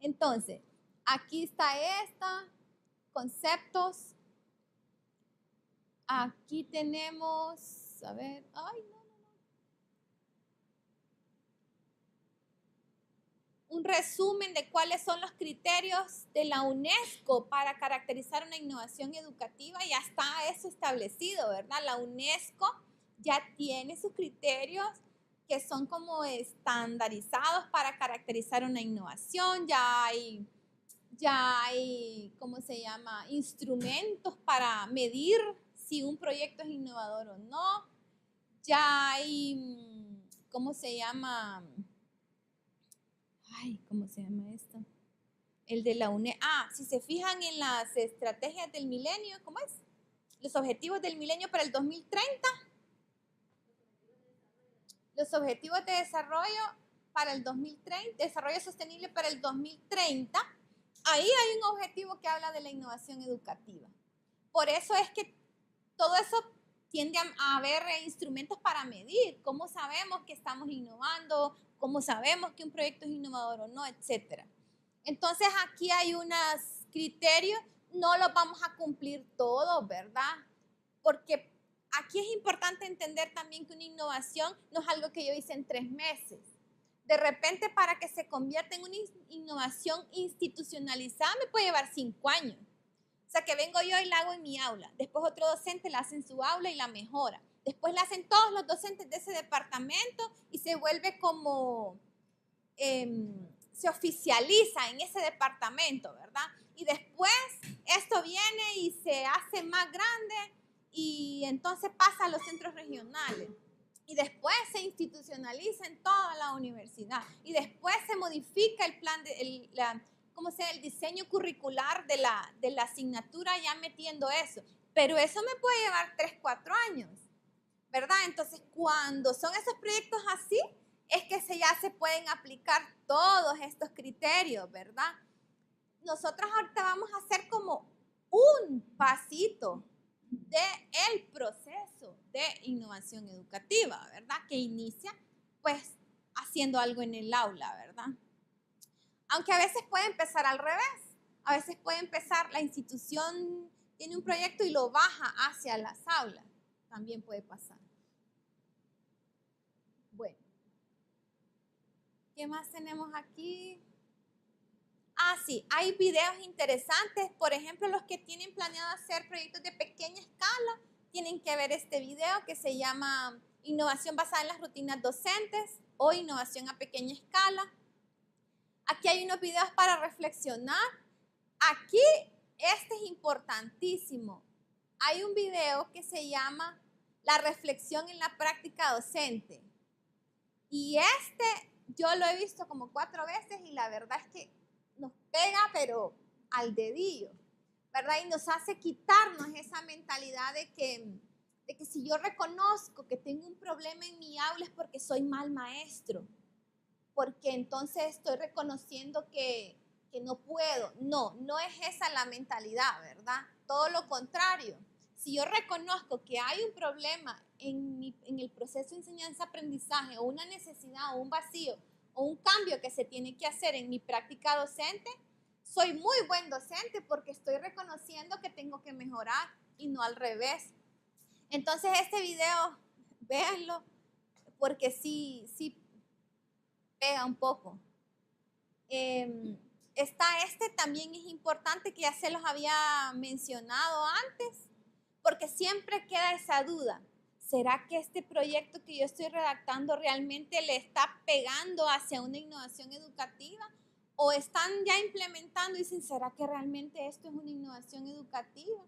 Entonces, aquí está esta, conceptos. Aquí tenemos, a ver, un resumen de cuáles son los criterios de la UNESCO para caracterizar una innovación educativa. Ya está eso establecido, ¿verdad? La UNESCO ya tiene sus criterios que son como estandarizados para caracterizar una innovación. Ya hay, ¿cómo se llama? Instrumentos para medir si un proyecto es innovador o no. Ya hay, ¿cómo se llama? ¿Cómo se llama esto? El de la UNED. Si se fijan en las estrategias del milenio, ¿cómo es? Los objetivos del milenio para el 2030. Los objetivos de desarrollo para el 2030, desarrollo sostenible para el 2030. Ahí hay un objetivo que habla de la innovación educativa. Por eso es que todo eso tiende a haber instrumentos para medir cómo sabemos que estamos innovando, cómo sabemos que un proyecto es innovador o no, etcétera. Entonces aquí hay unos criterios, no los vamos a cumplir todos, ¿verdad? Porque aquí es importante entender también que una innovación no es algo que yo hice en 3 meses. De repente, para que se convierta en una innovación institucionalizada, me puede llevar 5 años. O sea, que vengo yo y la hago en mi aula. Después otro docente la hace en su aula y la mejora. Después la hacen todos los docentes de ese departamento y se vuelve como, se oficializa en ese departamento, ¿verdad? Y después esto viene y se hace más grande y entonces pasa a los centros regionales. Y después se institucionaliza en toda la universidad. Y después se modifica el plan, el diseño curricular de la asignatura ya metiendo eso. Pero eso me puede llevar 3, 4 años, ¿verdad? Entonces, cuando son esos proyectos así, es que ya se pueden aplicar todos estos criterios, ¿verdad? Nosotros ahorita vamos a hacer como un pasito del proceso de innovación educativa, ¿verdad? Que inicia, pues, haciendo algo en el aula, ¿verdad? Aunque a veces puede empezar al revés. A veces puede empezar, la institución tiene un proyecto y lo baja hacia las aulas. También puede pasar. Bueno. ¿Qué más tenemos aquí? Sí, hay videos interesantes. Por ejemplo, los que tienen planeado hacer proyectos de pequeña escala tienen que ver este video que se llama innovación basada en las rutinas docentes o innovación a pequeña escala. Aquí hay unos videos para reflexionar. Aquí, este es importantísimo. Hay un video que se llama La reflexión en la práctica docente. Y yo lo he visto como 4 veces y la verdad es que nos pega, pero al dedillo, ¿verdad? Y nos hace quitarnos esa mentalidad de que si yo reconozco que tengo un problema en mi aula es porque soy mal maestro, porque entonces estoy reconociendo que no puedo. No es esa la mentalidad, ¿verdad? Todo lo contrario. Si yo reconozco que hay un problema en el proceso de enseñanza-aprendizaje, o una necesidad, o un vacío, o un cambio que se tiene que hacer en mi práctica docente, soy muy buen docente porque estoy reconociendo que tengo que mejorar y no al revés. Entonces este video, véanlo, porque sí pega un poco. También es importante, que ya se los había mencionado antes, porque siempre queda esa duda. ¿Será que este proyecto que yo estoy redactando realmente le está pegando hacia una innovación educativa? ¿O están ya implementando y dicen, ¿será que realmente esto es una innovación educativa?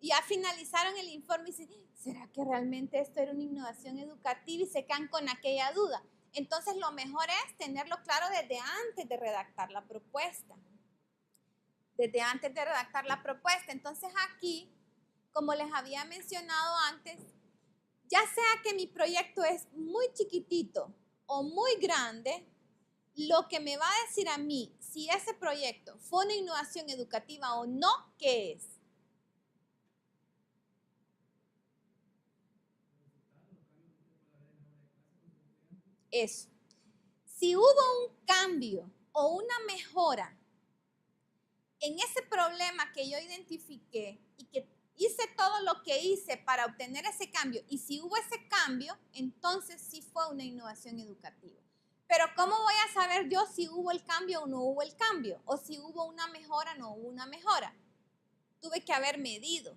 Y ya finalizaron el informe y dicen, ¿será que realmente esto era una innovación educativa? Y se quedan con aquella duda. Entonces, lo mejor es tenerlo claro desde antes de redactar la propuesta. Desde antes de redactar la propuesta. Entonces, aquí, como les había mencionado antes, ya sea que mi proyecto es muy chiquitito o muy grande, lo que me va a decir a mí si ese proyecto fue una innovación educativa o no, ¿qué es? Eso. Si hubo un cambio o una mejora en ese problema que yo identifiqué y que hice todo lo que hice para obtener ese cambio, y si hubo ese cambio, entonces sí fue una innovación educativa. Pero ¿cómo voy a saber yo si hubo el cambio o no hubo el cambio? O si hubo una mejora o no hubo una mejora. Tuve que haber medido.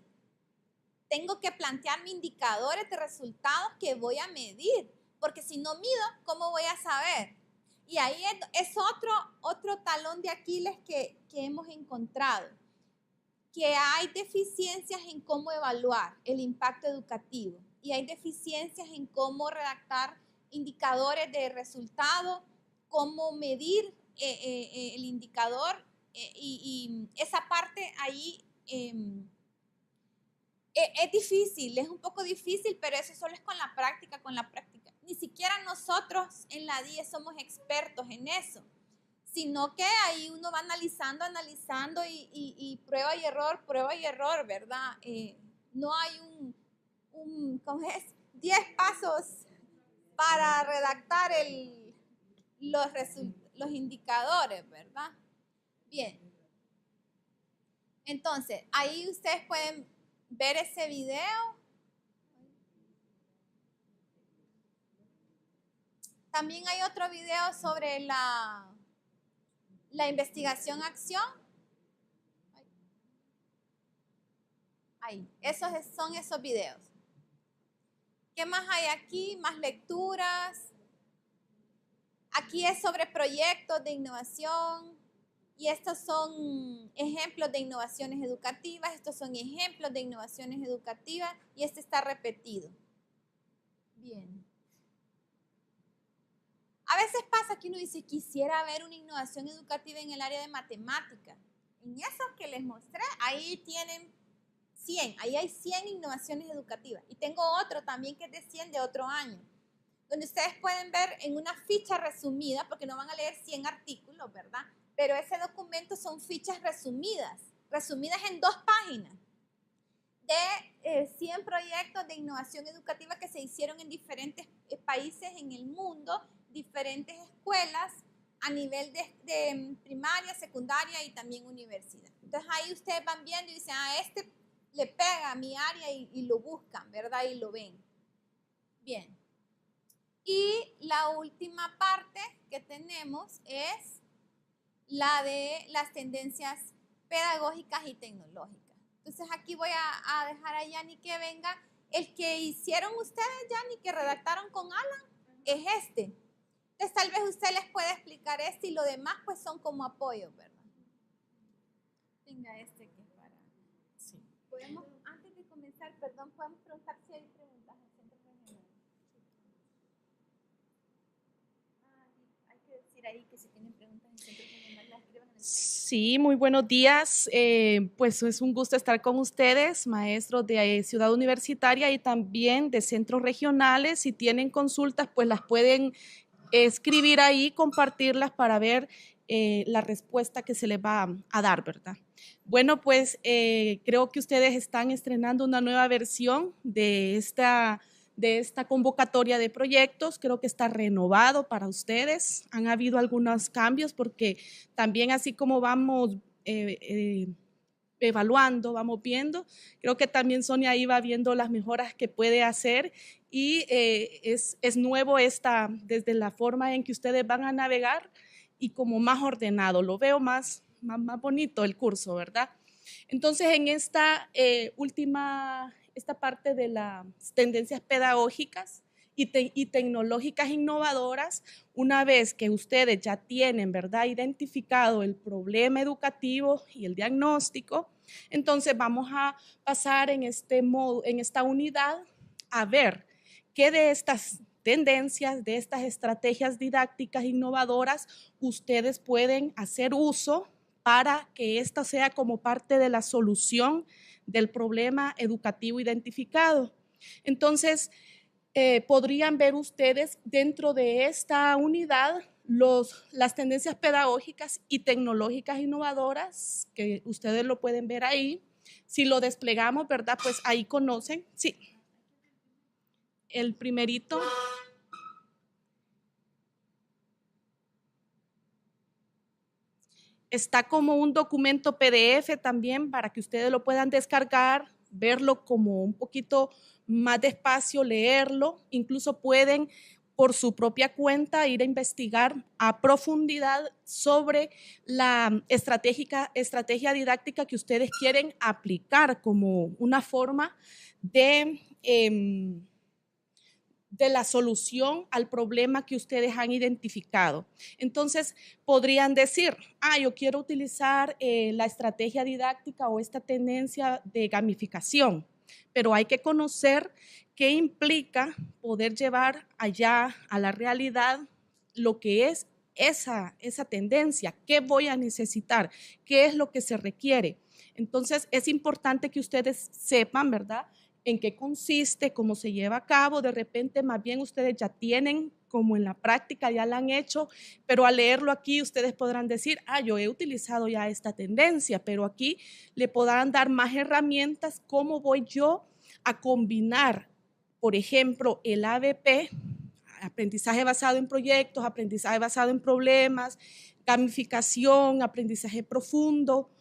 Tengo que plantearme indicadores de resultados que voy a medir, porque si no mido, ¿cómo voy a saber? Y ahí es otro talón de Aquiles que hemos encontrado, que hay deficiencias en cómo evaluar el impacto educativo y hay deficiencias en cómo redactar indicadores de resultado, cómo medir el indicador, y esa parte ahí es difícil, es un poco difícil, pero eso solo es con la práctica, Ni siquiera nosotros en la DIE somos expertos en eso, sino que ahí uno va analizando y prueba y error, ¿verdad? No hay ¿cómo es? 10 pasos para redactar los indicadores, ¿verdad? Bien. Entonces, ahí ustedes pueden ver ese video. También hay otro video sobre la investigación-acción. Ahí, son esos videos. ¿Qué más hay aquí? Más lecturas. Aquí es sobre proyectos de innovación. Y estos son ejemplos de innovaciones educativas. Estos son ejemplos de innovaciones educativas. Y este está repetido. Bien. A veces pasa que uno dice, quisiera ver una innovación educativa en el área de matemática. En eso que les mostré, ahí tienen 100. Ahí hay 100 innovaciones educativas. Y tengo otro también que es de 100 de otro año, donde ustedes pueden ver en una ficha resumida, porque no van a leer 100 artículos, ¿verdad? Pero ese documento son fichas resumidas en 2 páginas, de 100 proyectos de innovación educativa que se hicieron en diferentes países en el mundo, diferentes escuelas a nivel de primaria, secundaria y también universidad. Entonces ahí ustedes van viendo y dicen, este le pega a mi área y lo buscan, ¿verdad? Y lo ven. Bien. Y la última parte que tenemos es la de las tendencias pedagógicas y tecnológicas. Entonces aquí voy a dejar a Yani que venga El que hicieron ustedes, Yanni, que redactaron con Alan, es este. Entonces tal vez usted les puede explicar este y lo demás pues son como apoyo, ¿verdad? Venga, este que es para... Sí. Podemos, antes de comenzar, perdón, podemos preguntar si hay preguntas al centro regional. Hay que decir ahí que si tienen preguntas al centro regional, las escriban en el chat. Sí, muy buenos días. Pues es un gusto estar con ustedes, maestros de Ciudad Universitaria y también de centros regionales. Si tienen consultas, pues las pueden escribir ahí, compartirlas para ver la respuesta que se les va a dar, ¿verdad? Bueno, pues creo que ustedes están estrenando una nueva versión de esta convocatoria de proyectos. Creo que está renovado para ustedes. Han habido algunos cambios porque también así como vamos evaluando, vamos viendo, creo que también Sonia ahí va viendo las mejoras que puede hacer y es nuevo desde la forma en que ustedes van a navegar y como más ordenado, lo veo más bonito el curso, ¿verdad? Entonces en esta esta parte de las tendencias pedagógicas y tecnológicas innovadoras, una vez que ustedes ya tienen, ¿verdad?, identificado el problema educativo y el diagnóstico, entonces vamos a pasar en esta unidad a ver qué de estas tendencias, de estas estrategias didácticas innovadoras, ustedes pueden hacer uso para que esta sea como parte de la solución del problema educativo identificado. Entonces, podrían ver ustedes dentro de esta unidad las tendencias pedagógicas y tecnológicas innovadoras, que ustedes lo pueden ver ahí. Si lo desplegamos, ¿verdad? Pues ahí conocen, sí. El primerito. Está como un documento PDF también para que ustedes lo puedan descargar, verlo como un poquito más despacio, leerlo. Incluso pueden por su propia cuenta ir a investigar a profundidad sobre la estrategia didáctica que ustedes quieren aplicar como una forma de la solución al problema que ustedes han identificado. Entonces, podrían decir, yo quiero utilizar la estrategia didáctica o esta tendencia de gamificación, pero hay que conocer qué implica poder llevar allá a la realidad lo que es esa tendencia, qué voy a necesitar, qué es lo que se requiere. Entonces, es importante que ustedes sepan, ¿verdad?, en qué consiste, cómo se lleva a cabo. De repente, más bien ustedes ya tienen, como en la práctica, ya la han hecho, pero al leerlo aquí ustedes podrán decir, yo he utilizado ya esta tendencia, pero aquí le podrán dar más herramientas, cómo voy yo a combinar, por ejemplo, el ABP, aprendizaje basado en proyectos, aprendizaje basado en problemas, gamificación, aprendizaje profundo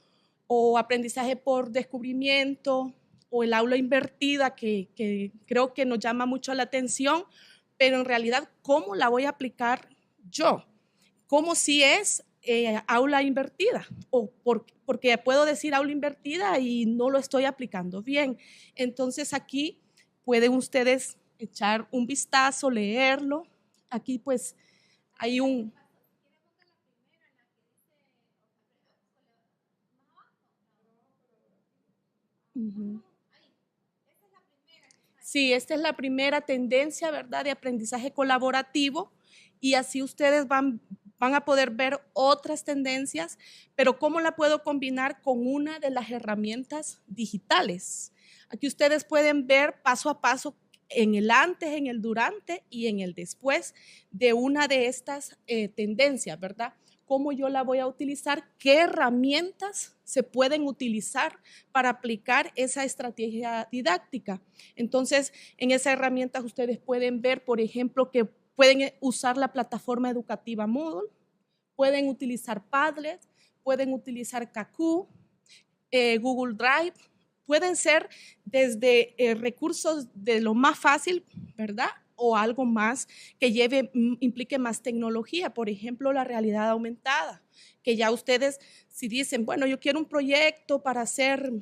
o aprendizaje por descubrimiento, o el aula invertida, que creo que nos llama mucho la atención, pero en realidad, ¿cómo la voy a aplicar yo? ¿Cómo si es aula invertida? O porque puedo decir aula invertida y no lo estoy aplicando bien. Entonces aquí pueden ustedes echar un vistazo, leerlo. Aquí pues hay un... Sí, esta es la primera tendencia, ¿verdad?, de aprendizaje colaborativo, y así ustedes van a poder ver otras tendencias, pero ¿cómo la puedo combinar con una de las herramientas digitales? Aquí ustedes pueden ver paso a paso en el antes, en el durante y en el después de una de estas tendencias, ¿verdad? Cómo yo la voy a utilizar, qué herramientas se pueden utilizar para aplicar esa estrategia didáctica. Entonces, en esas herramientas ustedes pueden ver, por ejemplo, que pueden usar la plataforma educativa Moodle, pueden utilizar Padlet, pueden utilizar Kahoot, Google Drive, pueden ser desde recursos de lo más fácil, ¿verdad?, o algo más que implique más tecnología, por ejemplo, la realidad aumentada, que ya ustedes, si dicen, bueno, yo quiero un proyecto para hacer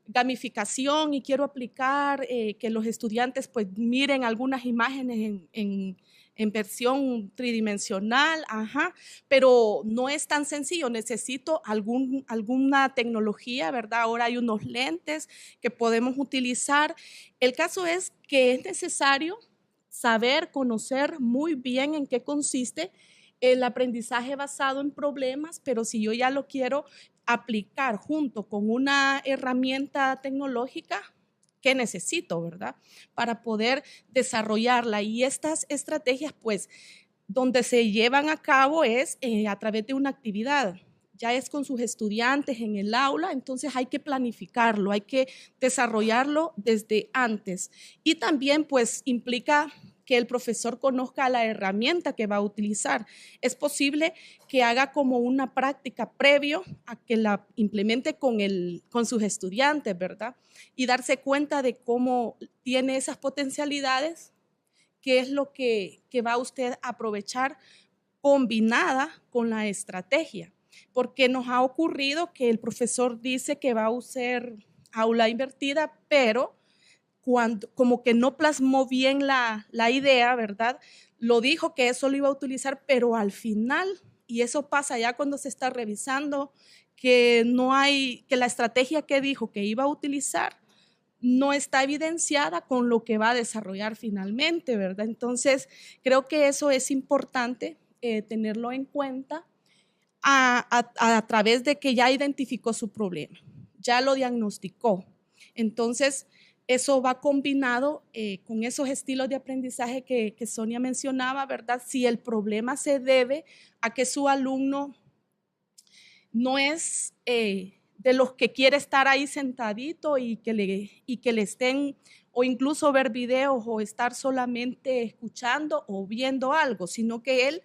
gamificación y quiero aplicar que los estudiantes pues miren algunas imágenes en versión tridimensional, pero no es tan sencillo, necesito alguna tecnología, ¿verdad? Ahora hay unos lentes que podemos utilizar. El caso es que es necesario saber, conocer muy bien en qué consiste el aprendizaje basado en problemas, pero si yo ya lo quiero aplicar junto con una herramienta tecnológica, ¿qué necesito, verdad? Para poder desarrollarla. Y estas estrategias, pues, donde se llevan a cabo es a través de una actividad. Ya es con sus estudiantes en el aula, entonces hay que planificarlo, hay que desarrollarlo desde antes. Y también, pues, implica que el profesor conozca la herramienta que va a utilizar. Es posible que haga como una práctica previo a que la implemente con sus estudiantes, ¿verdad? Y darse cuenta de cómo tiene esas potencialidades, qué es lo que va usted a aprovechar combinada con la estrategia. Porque nos ha ocurrido que el profesor dice que va a usar aula invertida, pero como que no plasmó bien la idea, ¿verdad? Lo dijo que eso lo iba a utilizar, pero al final, y eso pasa ya cuando se está revisando, que no hay, que la estrategia que dijo que iba a utilizar no está evidenciada con lo que va a desarrollar finalmente, ¿verdad? Entonces, creo que eso es importante tenerlo en cuenta a través de que ya identificó su problema, ya lo diagnosticó. Entonces, eso va combinado con esos estilos de aprendizaje que Sonia mencionaba, ¿verdad? Si el problema se debe a que su alumno no es de los que quiere estar ahí sentadito y que le estén, o incluso ver videos o estar solamente escuchando o viendo algo, sino que él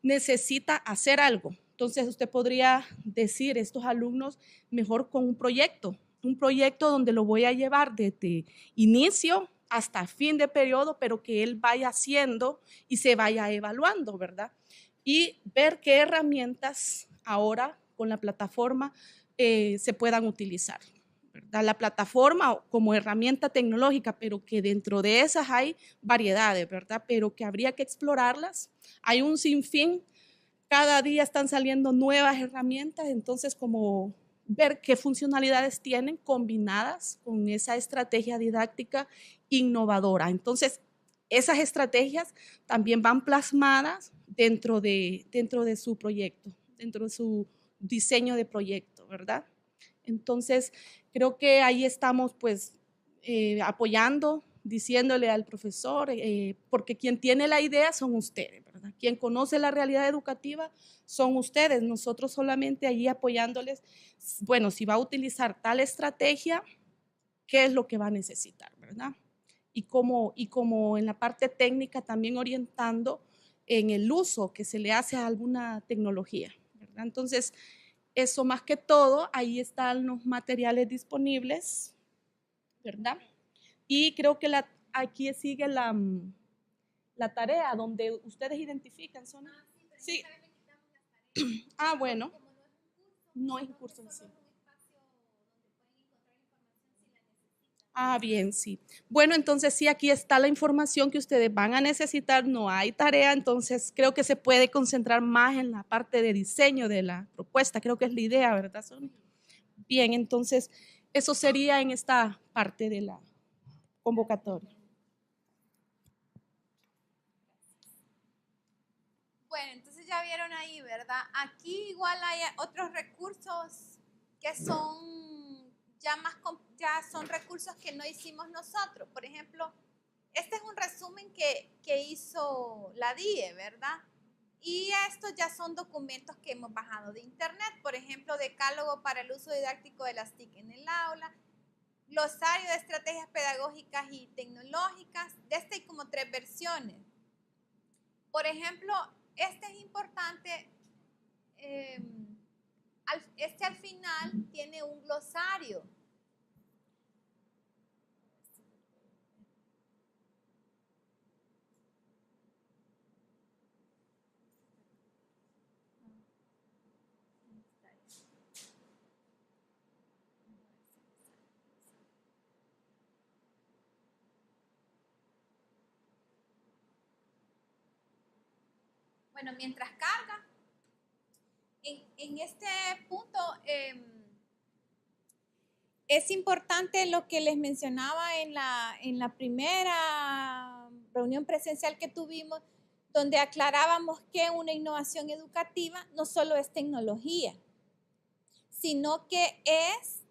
necesita hacer algo. Entonces usted podría decir, estos alumnos, mejor con un proyecto donde lo voy a llevar desde inicio hasta fin de periodo, pero que él vaya haciendo y se vaya evaluando, ¿verdad? Y ver qué herramientas ahora con la plataforma se puedan utilizar, ¿verdad? La plataforma como herramienta tecnológica, pero que dentro de esas hay variedades, ¿verdad? Pero que habría que explorarlas. Hay un sinfín, cada día están saliendo nuevas herramientas, entonces como ver qué funcionalidades tienen combinadas con esa estrategia didáctica innovadora. Entonces, esas estrategias también van plasmadas dentro de su proyecto, dentro de su diseño de proyecto, ¿verdad? Entonces, creo que ahí estamos pues apoyando, diciéndole al profesor, porque quien tiene la idea son ustedes, ¿verdad? Quien conoce la realidad educativa son ustedes, nosotros solamente allí apoyándoles, bueno, si va a utilizar tal estrategia, ¿qué es lo que va a necesitar, verdad? Y como en la parte técnica también orientando en el uso que se le hace a alguna tecnología, ¿verdad? Entonces, eso más que todo, ahí están los materiales disponibles, ¿verdad? Y creo que aquí sigue la tarea donde ustedes identifican, ¿son? Sí. Ah, bueno. No es un curso en sí. Ah, bien, sí. Bueno, entonces sí, aquí está la información que ustedes van a necesitar, no hay tarea, entonces creo que se puede concentrar más en la parte de diseño de la propuesta, creo que es la idea, ¿verdad, Sonia? Bien, entonces eso sería en esta parte de la convocatoria. Bueno, entonces ya vieron ahí, ¿verdad? Aquí igual hay otros recursos que son ya son recursos que no hicimos nosotros. Por ejemplo, este es un resumen que hizo la DIE, ¿verdad? Y estos ya son documentos que hemos bajado de internet. Por ejemplo, decálogo para el uso didáctico de las TIC en el aula, glosario de estrategias pedagógicas y tecnológicas. De este hay como 3 versiones. Por ejemplo, este es importante. Este al final tiene un glosario. Bueno, mientras carga, en este punto es importante lo que les mencionaba en la primera reunión presencial que tuvimos, donde aclarábamos que una innovación educativa no solo es tecnología, sino que es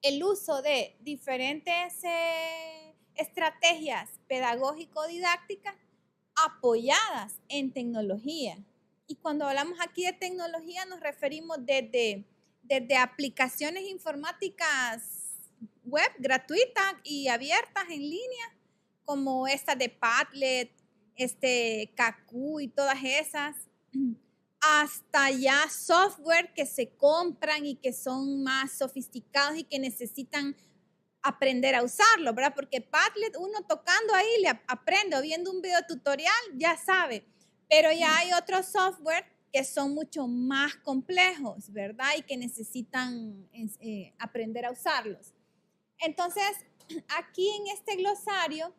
el uso de diferentes estrategias pedagógico-didácticas apoyadas en tecnología. Y cuando hablamos aquí de tecnología nos referimos desde aplicaciones informáticas web gratuitas y abiertas en línea, como esta de Padlet, Kahoot y todas esas, hasta ya software que se compran y que son más sofisticados y que necesitan aprender a usarlo, ¿verdad? Porque Padlet, uno tocando ahí le aprende, o viendo un video tutorial, ya sabe. Pero ya hay otros software que son mucho más complejos, ¿verdad? Y que necesitan aprender a usarlos. Entonces, aquí en este glosario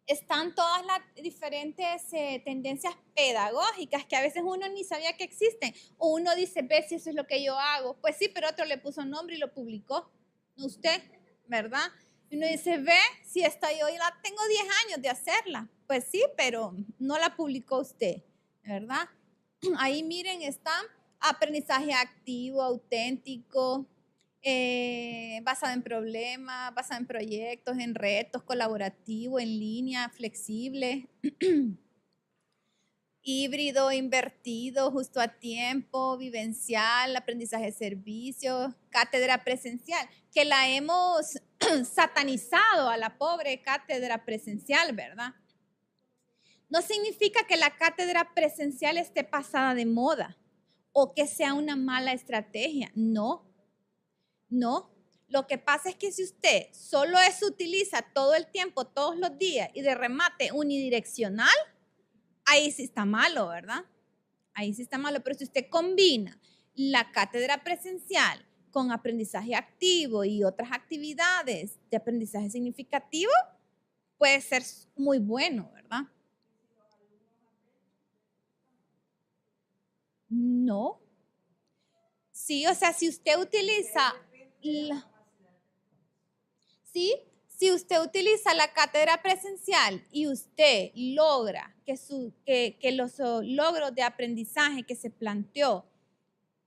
están todas las diferentes tendencias pedagógicas que a veces uno ni sabía que existen. O uno dice, ve si eso es lo que yo hago. Pues sí, pero otro le puso nombre y lo publicó. Usted, ¿verdad? Y uno dice, ve si esta yo la tengo 10 años de hacerla. Pues sí, pero no la publicó usted, ¿verdad? Ahí miren, está aprendizaje activo, auténtico, basado en problemas, basado en proyectos, en retos, colaborativo, en línea, flexible, híbrido, invertido, justo a tiempo, vivencial, aprendizaje de servicio, cátedra presencial, que la hemos satanizado a la pobre cátedra presencial, ¿verdad? No significa que la cátedra presencial esté pasada de moda o que sea una mala estrategia, no. No, lo que pasa es que si usted solo eso utiliza todo el tiempo, todos los días y de remate unidireccional, ahí sí está malo, ¿verdad? Ahí sí está malo, pero si usted combina la cátedra presencial con aprendizaje activo y otras actividades de aprendizaje significativo, puede ser muy bueno, ¿verdad? No. Sí, o sea, si usted utiliza... ¿Sí? Si usted utiliza la cátedra presencial y usted logra que los logros de aprendizaje que se planteó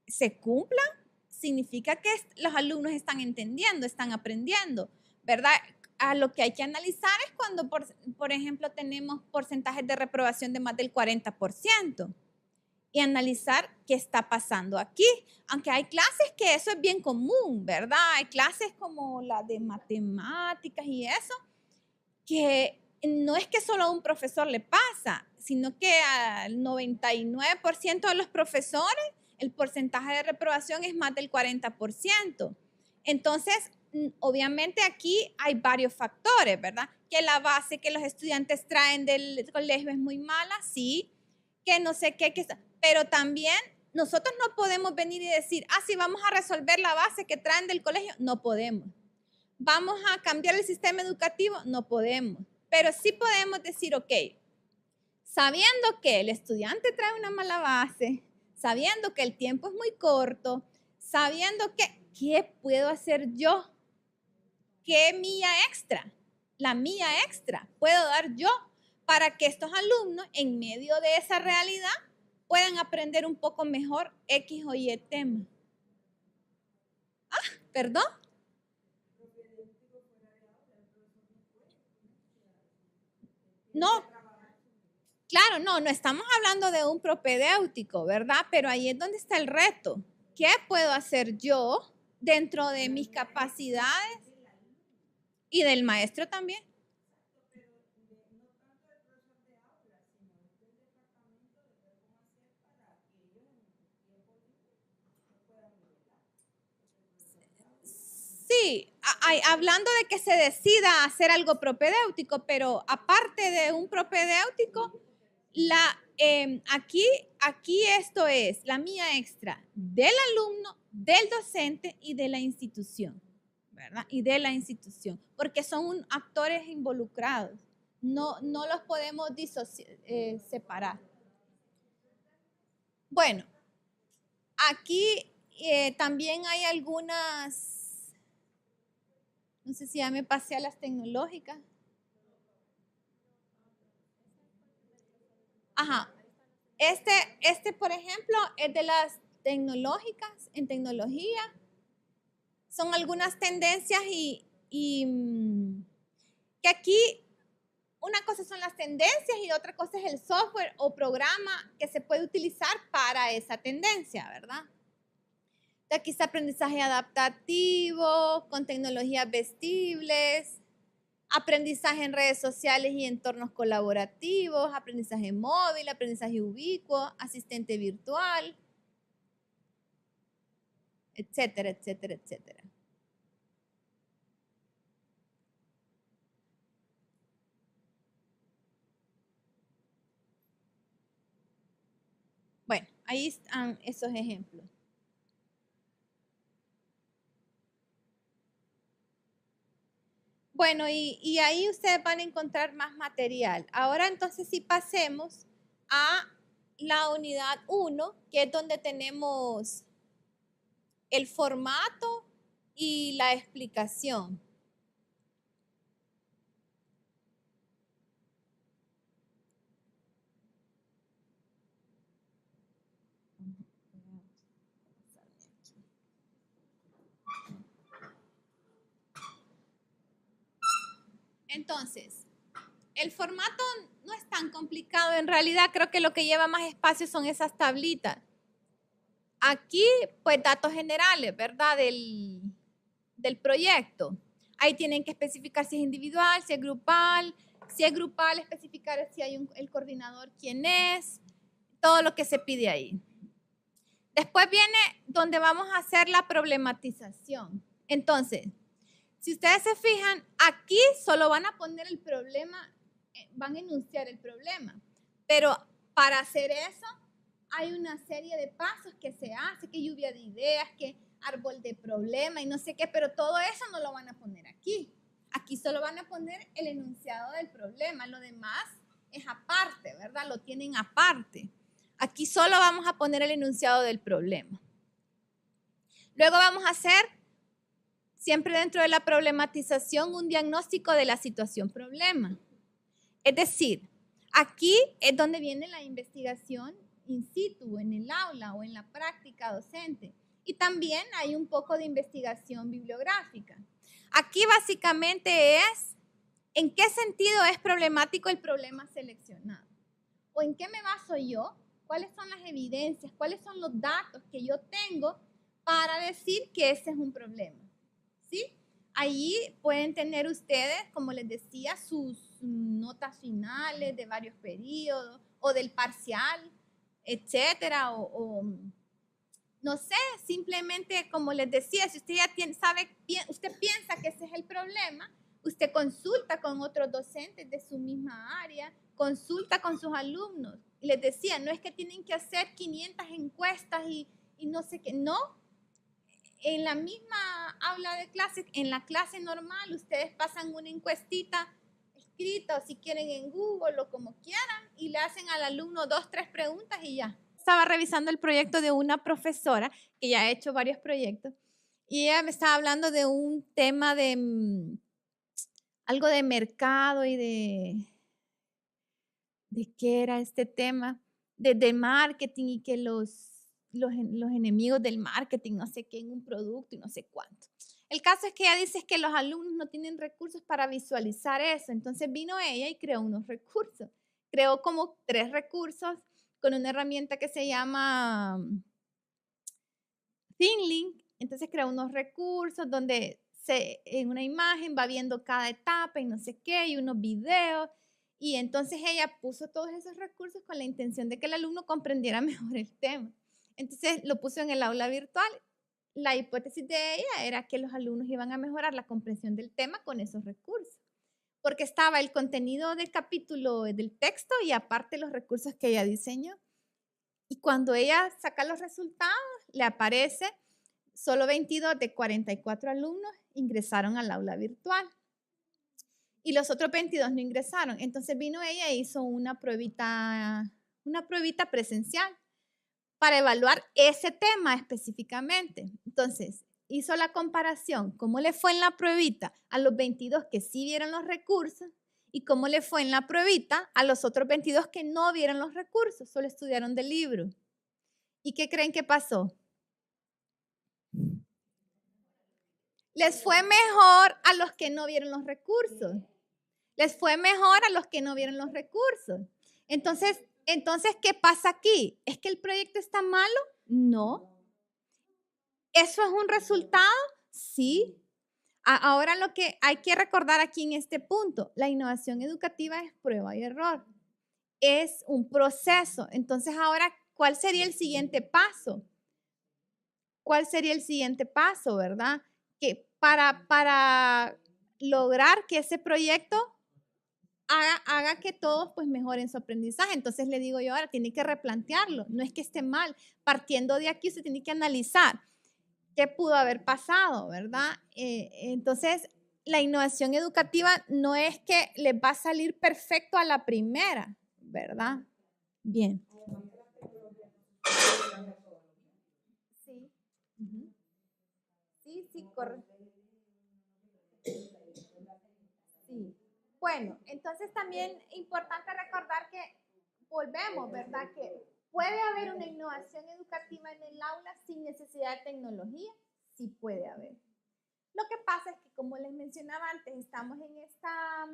se cumplan, significa que los alumnos están entendiendo, están aprendiendo, ¿verdad? A lo que hay que analizar es cuando, por ejemplo, tenemos porcentajes de reprobación de más del 40%. Y analizar qué está pasando aquí. Aunque hay clases que eso es bien común, ¿verdad? Hay clases como la de matemáticas y eso, que no es que solo a un profesor le pasa, sino que al 99% de los profesores el porcentaje de reprobación es más del 40%. Entonces, obviamente aquí hay varios factores, ¿verdad? Que la base que los estudiantes traen del colegio es muy mala, sí, que no sé qué, pero también nosotros no podemos venir y decir, sí, vamos a resolver la base que traen del colegio. No podemos. ¿Vamos a cambiar el sistema educativo? No podemos. Pero sí podemos decir, ok, sabiendo que el estudiante trae una mala base, sabiendo que el tiempo es muy corto, sabiendo que, ¿qué puedo hacer yo? ¿Qué milla extra? La milla extra puedo dar yo para que estos alumnos, en medio de esa realidad, puedan aprender un poco mejor X o Y tema. ¿Perdón? No, claro, no estamos hablando de un propedéutico, ¿verdad? Pero ahí es donde está el reto. ¿Qué puedo hacer yo dentro de mis capacidades y del maestro también? Sí, hablando de que se decida hacer algo propedéutico, pero aparte de un propedéutico, aquí esto es la mía extra del alumno, del docente y de la institución, ¿verdad? Y de la institución, porque son actores involucrados, no los podemos separar. Bueno, aquí también hay algunas, no sé si ya me pasé a las tecnológicas. Ajá. Este, por ejemplo, es de las tecnológicas, en tecnología. Son algunas tendencias y que aquí una cosa son las tendencias y otra cosa es el software o programa que se puede utilizar para esa tendencia, ¿verdad? Aquí está aprendizaje adaptativo, con tecnologías vestibles, aprendizaje en redes sociales y entornos colaborativos, aprendizaje móvil, aprendizaje ubicuo, asistente virtual, etcétera, etcétera, etcétera. Bueno, ahí están esos ejemplos. Bueno, y ahí ustedes van a encontrar más material. Ahora entonces sí pasemos a la unidad 1, que es donde tenemos el formato y la explicación. Entonces, el formato no es tan complicado. En realidad creo que lo que lleva más espacio son esas tablitas. Aquí, pues datos generales, ¿verdad? Del proyecto. Ahí tienen que especificar si es individual, si es grupal. Si es grupal, especificar si hay el coordinador, quién es, todo lo que se pide ahí. Después viene donde vamos a hacer la problematización. Entonces, si ustedes se fijan, aquí solo van a poner el problema, van a enunciar el problema. Pero para hacer eso, hay una serie de pasos que se hace, que lluvia de ideas, que árbol de problema y no sé qué, pero todo eso no lo van a poner aquí. Aquí solo van a poner el enunciado del problema, lo demás es aparte, ¿verdad? Lo tienen aparte. Aquí solo vamos a poner el enunciado del problema. Luego vamos a hacer, siempre dentro de la problematización, un diagnóstico de la situación problema. Es decir, aquí es donde viene la investigación in situ, en el aula o en la práctica docente. Y también hay un poco de investigación bibliográfica. Aquí básicamente es en qué sentido es problemático el problema seleccionado. O en qué me baso yo, cuáles son las evidencias, cuáles son los datos que yo tengo para decir que ese es un problema. ¿Sí? Allí pueden tener ustedes, como les decía, sus notas finales de varios periodos o del parcial, etcétera, o no sé, simplemente como les decía, si usted ya usted piensa que ese es el problema, usted consulta con otros docentes de su misma área, consulta con sus alumnos. Y les decía, no es que tienen que hacer 500 encuestas y no sé qué, no. En la misma aula de clase, en la clase normal, ustedes pasan una encuestita escrita o si quieren en Google o como quieran y le hacen al alumno 2, 3 preguntas y ya. Estaba revisando el proyecto de una profesora que ya ha hecho varios proyectos y ella me estaba hablando de un tema de algo de mercado y de qué era este tema, de marketing y que los enemigos del marketing, no sé qué, en un producto y no sé cuánto. El caso es que ella dice que los alumnos no tienen recursos para visualizar eso, entonces vino ella y creó unos recursos. Creó como 3 recursos con una herramienta que se llama ThinLink. Entonces creó unos recursos donde en una imagen va viendo cada etapa y no sé qué, y unos videos. Y entonces ella puso todos esos recursos con la intención de que el alumno comprendiera mejor el tema. Entonces lo puso en el aula virtual. La hipótesis de ella era que los alumnos iban a mejorar la comprensión del tema con esos recursos, porque estaba el contenido del capítulo del texto y aparte los recursos que ella diseñó. Y cuando ella saca los resultados, le aparece solo 22 de 44 alumnos ingresaron al aula virtual y los otros 22 no ingresaron. Entonces vino ella e hizo una pruebita presencial para evaluar ese tema específicamente. Entonces, hizo la comparación, cómo le fue en la pruebita a los 22 que sí vieron los recursos y cómo le fue en la pruebita a los otros 22 que no vieron los recursos, solo estudiaron del libro. ¿Y qué creen que pasó? Les fue mejor a los que no vieron los recursos. Les fue mejor a los que no vieron los recursos. Entonces, ¿qué pasa aquí? ¿Es que el proyecto está malo? No. ¿Eso es un resultado? Sí. Ahora lo que hay que recordar aquí en este punto, la innovación educativa es prueba y error. Es un proceso. Entonces, ahora, ¿cuál sería el siguiente paso? ¿Cuál sería el siguiente paso, verdad? Que para lograr que ese proyecto haga que todos pues mejoren su aprendizaje. Entonces le digo yo ahora, tiene que replantearlo. No es que esté mal. Partiendo de aquí, usted tiene que analizar qué pudo haber pasado, ¿verdad? Entonces, la innovación educativa no es que les va a salir perfecto a la primera, ¿verdad? Bien. Sí. Sí, correcto. Sí. Bueno, entonces también importante recordar que volvemos, ¿verdad? Que puede haber una innovación educativa en el aula sin necesidad de tecnología, sí puede haber. Lo que pasa es que, como les mencionaba antes, estamos en esta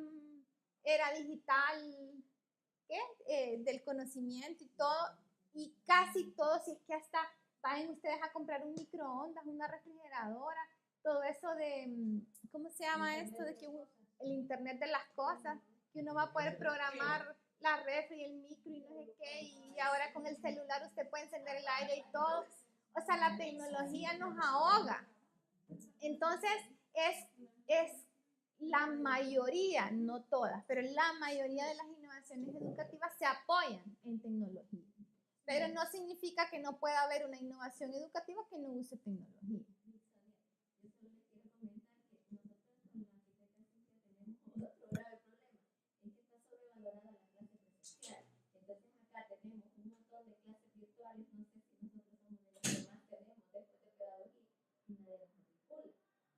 era digital del conocimiento y todo, y casi todo, si es que hasta vayan ustedes a comprar un microondas, una refrigeradora, todo eso de, ¿cómo se llama esto? De que el internet de las cosas, que uno va a poder programar la refri, el micro y no sé qué, y ahora con el celular usted puede encender el aire y todo. O sea, la tecnología nos ahoga. Entonces, es la mayoría, no todas, pero la mayoría de las innovaciones educativas se apoyan en tecnología. Pero no significa que no pueda haber una innovación educativa que no use tecnología.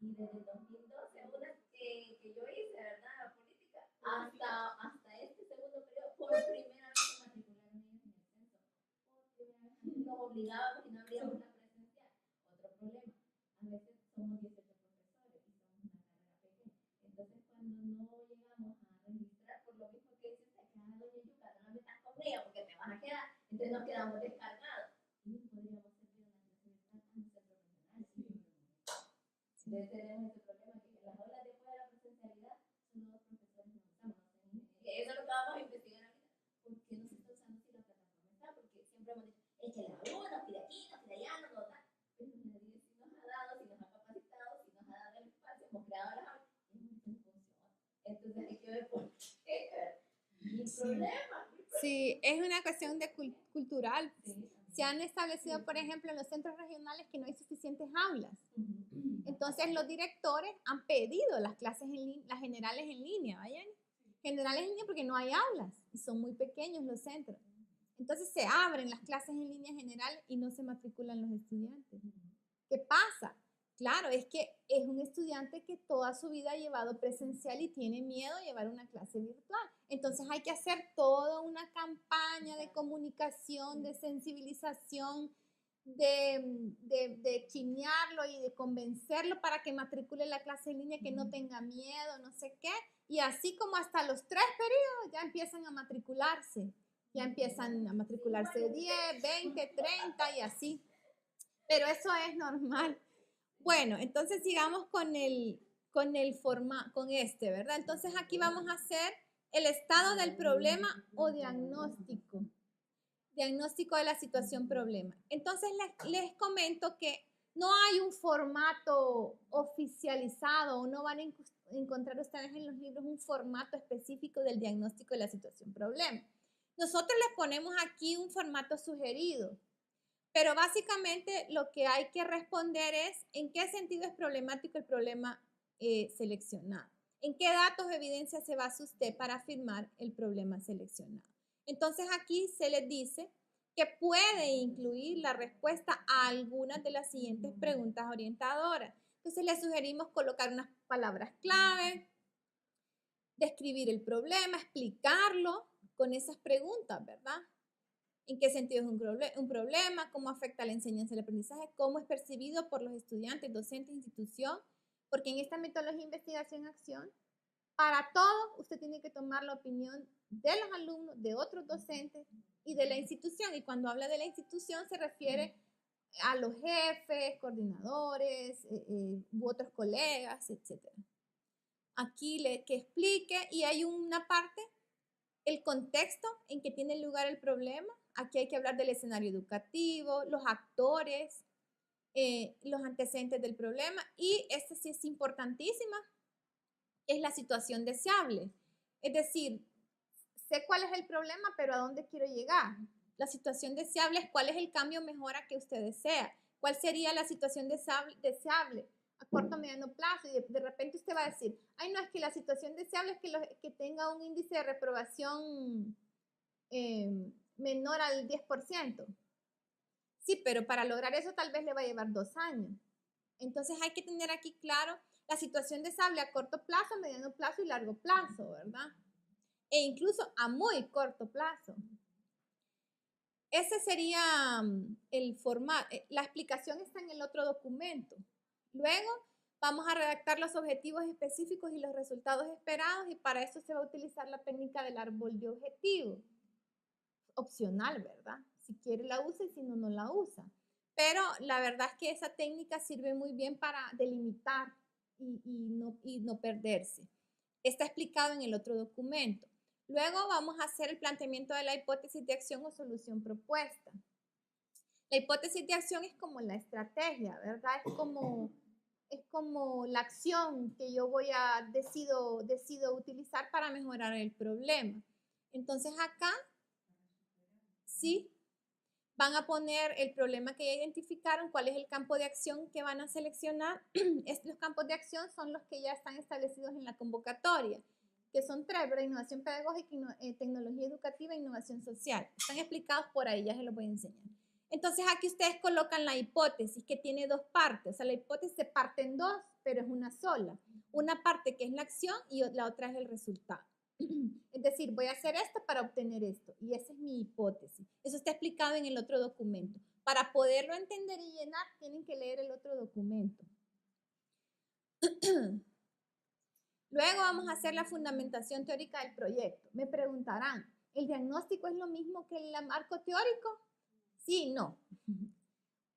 Y desde el 2012, una que yo hice, ¿verdad? Política, hasta este segundo periodo, por primera vez se matricularon niños en el centro. Nos obligábamos y no abríamos la presencial. Otro problema, a veces somos 18 profesores y somos una carrera pequeña. Entonces, cuando no llegamos a registrar, por lo mismo que dice usted, que doña Yuca, no la metas conmigo porque te vas a quedar, entonces nos quedamos descargados. Y podríamos servir una clase de profesional. Entonces tenemos ese problema que las aulas después de la presencialidad son los profesores no usamos. Eso es lo que vamos a investigar ahorita. ¿Por qué no se está usando si la plataforma está? Porque siempre hemos dicho, échale a uno, pide aquí, no pide allá, no da. Pero nadie sí nos ha dado, sí nos ha capacitado, sí nos ha dado el espacio, hemos creado las aulas y no funciona. Entonces hay que ver por qué. Mi problema. Sí, es una cuestión de cultural. Sí. Se han establecido, por ejemplo, en los centros regionales que no hay suficientes aulas. Entonces los directores han pedido las clases las generales en línea, ¿vayan? Generales en línea porque no hay aulas y son muy pequeños los centros. Entonces se abren las clases en línea general y no se matriculan los estudiantes. ¿Qué pasa? Claro, es que es un estudiante que toda su vida ha llevado presencial y tiene miedo de llevar una clase virtual. Entonces hay que hacer toda una campaña de comunicación, de sensibilización, de chinearlo y de convencerlo para que matricule la clase en línea, que no tenga miedo, no sé qué. Y así como hasta los 3 periodos ya empiezan a matricularse. Ya empiezan a matricularse 10, 20, 30 y así. Pero eso es normal. Bueno, entonces sigamos con ¿verdad? Entonces aquí vamos a hacer el estado del problema o diagnóstico. Diagnóstico de la situación problema. Entonces les comento que no hay un formato oficializado o no van a encontrar ustedes en los libros un formato específico del diagnóstico de la situación problema. Nosotros les ponemos aquí un formato sugerido, pero básicamente lo que hay que responder es en qué sentido es problemático el problema seleccionado. ¿En qué datos o evidencia se basa usted para afirmar el problema seleccionado? Entonces aquí se les dice que puede incluir la respuesta a algunas de las siguientes preguntas orientadoras. Entonces le sugerimos colocar unas palabras clave, describir el problema, explicarlo con esas preguntas, ¿verdad? ¿En qué sentido es un problema? ¿Cómo afecta la enseñanza y el aprendizaje? ¿Cómo es percibido por los estudiantes, docentes, institución? Porque en esta metodología de investigación-acción, para todo usted tiene que tomar la opinión de los alumnos, de otros docentes y de la institución. Y cuando habla de la institución se refiere a los jefes, coordinadores, u otros colegas, etc. Aquí que explique, y hay una parte, el contexto en que tiene lugar el problema. Aquí hay que hablar del escenario educativo, los actores, los antecedentes del problema, y esta sí es importantísima, es la situación deseable. Es decir, sé cuál es el problema, pero ¿a dónde quiero llegar? La situación deseable es cuál es el cambio mejora que usted desea. ¿Cuál sería la situación deseable a corto o mediano plazo? Y de repente usted va a decir, ay, no, es que la situación deseable es que tenga un índice de reprobación menor al 10%. Sí, pero para lograr eso tal vez le va a llevar 2 años. Entonces hay que tener aquí claro la situación deseable a corto plazo, mediano plazo y largo plazo, ¿verdad? E incluso a muy corto plazo. Ese sería el formato. La explicación está en el otro documento. Luego vamos a redactar los objetivos específicos y los resultados esperados, y para eso se va a utilizar la técnica del árbol de objetivos. Opcional, ¿verdad? Si quiere la usa y si no, no la usa. Pero la verdad es que esa técnica sirve muy bien para delimitar y no perderse. Está explicado en el otro documento. Luego vamos a hacer el planteamiento de la hipótesis de acción o solución propuesta. La hipótesis de acción es como la estrategia, ¿verdad? Es como la acción que yo decido utilizar para mejorar el problema. Entonces acá, sí, van a poner el problema que ya identificaron, cuál es el campo de acción que van a seleccionar. Los campos de acción son los que ya están establecidos en la convocatoria, que son 3, ¿verdad? Innovación pedagógica, tecnología educativa e innovación social. Están explicados por ahí, ya se los voy a enseñar. Entonces aquí ustedes colocan la hipótesis, que tiene 2 partes. O sea, la hipótesis se parte en 2, pero es una sola. Una parte que es la acción y la otra es el resultado. Es decir, voy a hacer esto para obtener esto, y esa es mi hipótesis. Eso está explicado en el otro documento. Para poderlo entender y llenar, tienen que leer el otro documento. Luego vamos a hacer la fundamentación teórica del proyecto. Me preguntarán, ¿el diagnóstico es lo mismo que el marco teórico? Sí, no.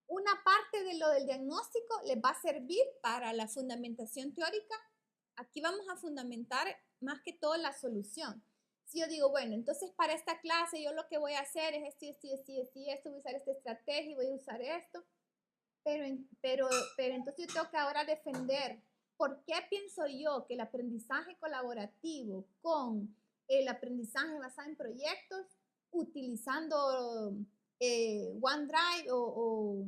Una parte de lo del diagnóstico les va a servir para la fundamentación teórica. Aquí vamos a fundamentar más que todo la solución. Si yo digo, bueno, entonces para esta clase yo lo que voy a hacer es esto, voy a usar esta estrategia y voy a usar esto, pero entonces yo tengo que ahora defender por qué pienso yo que el aprendizaje colaborativo con el aprendizaje basado en proyectos, utilizando OneDrive o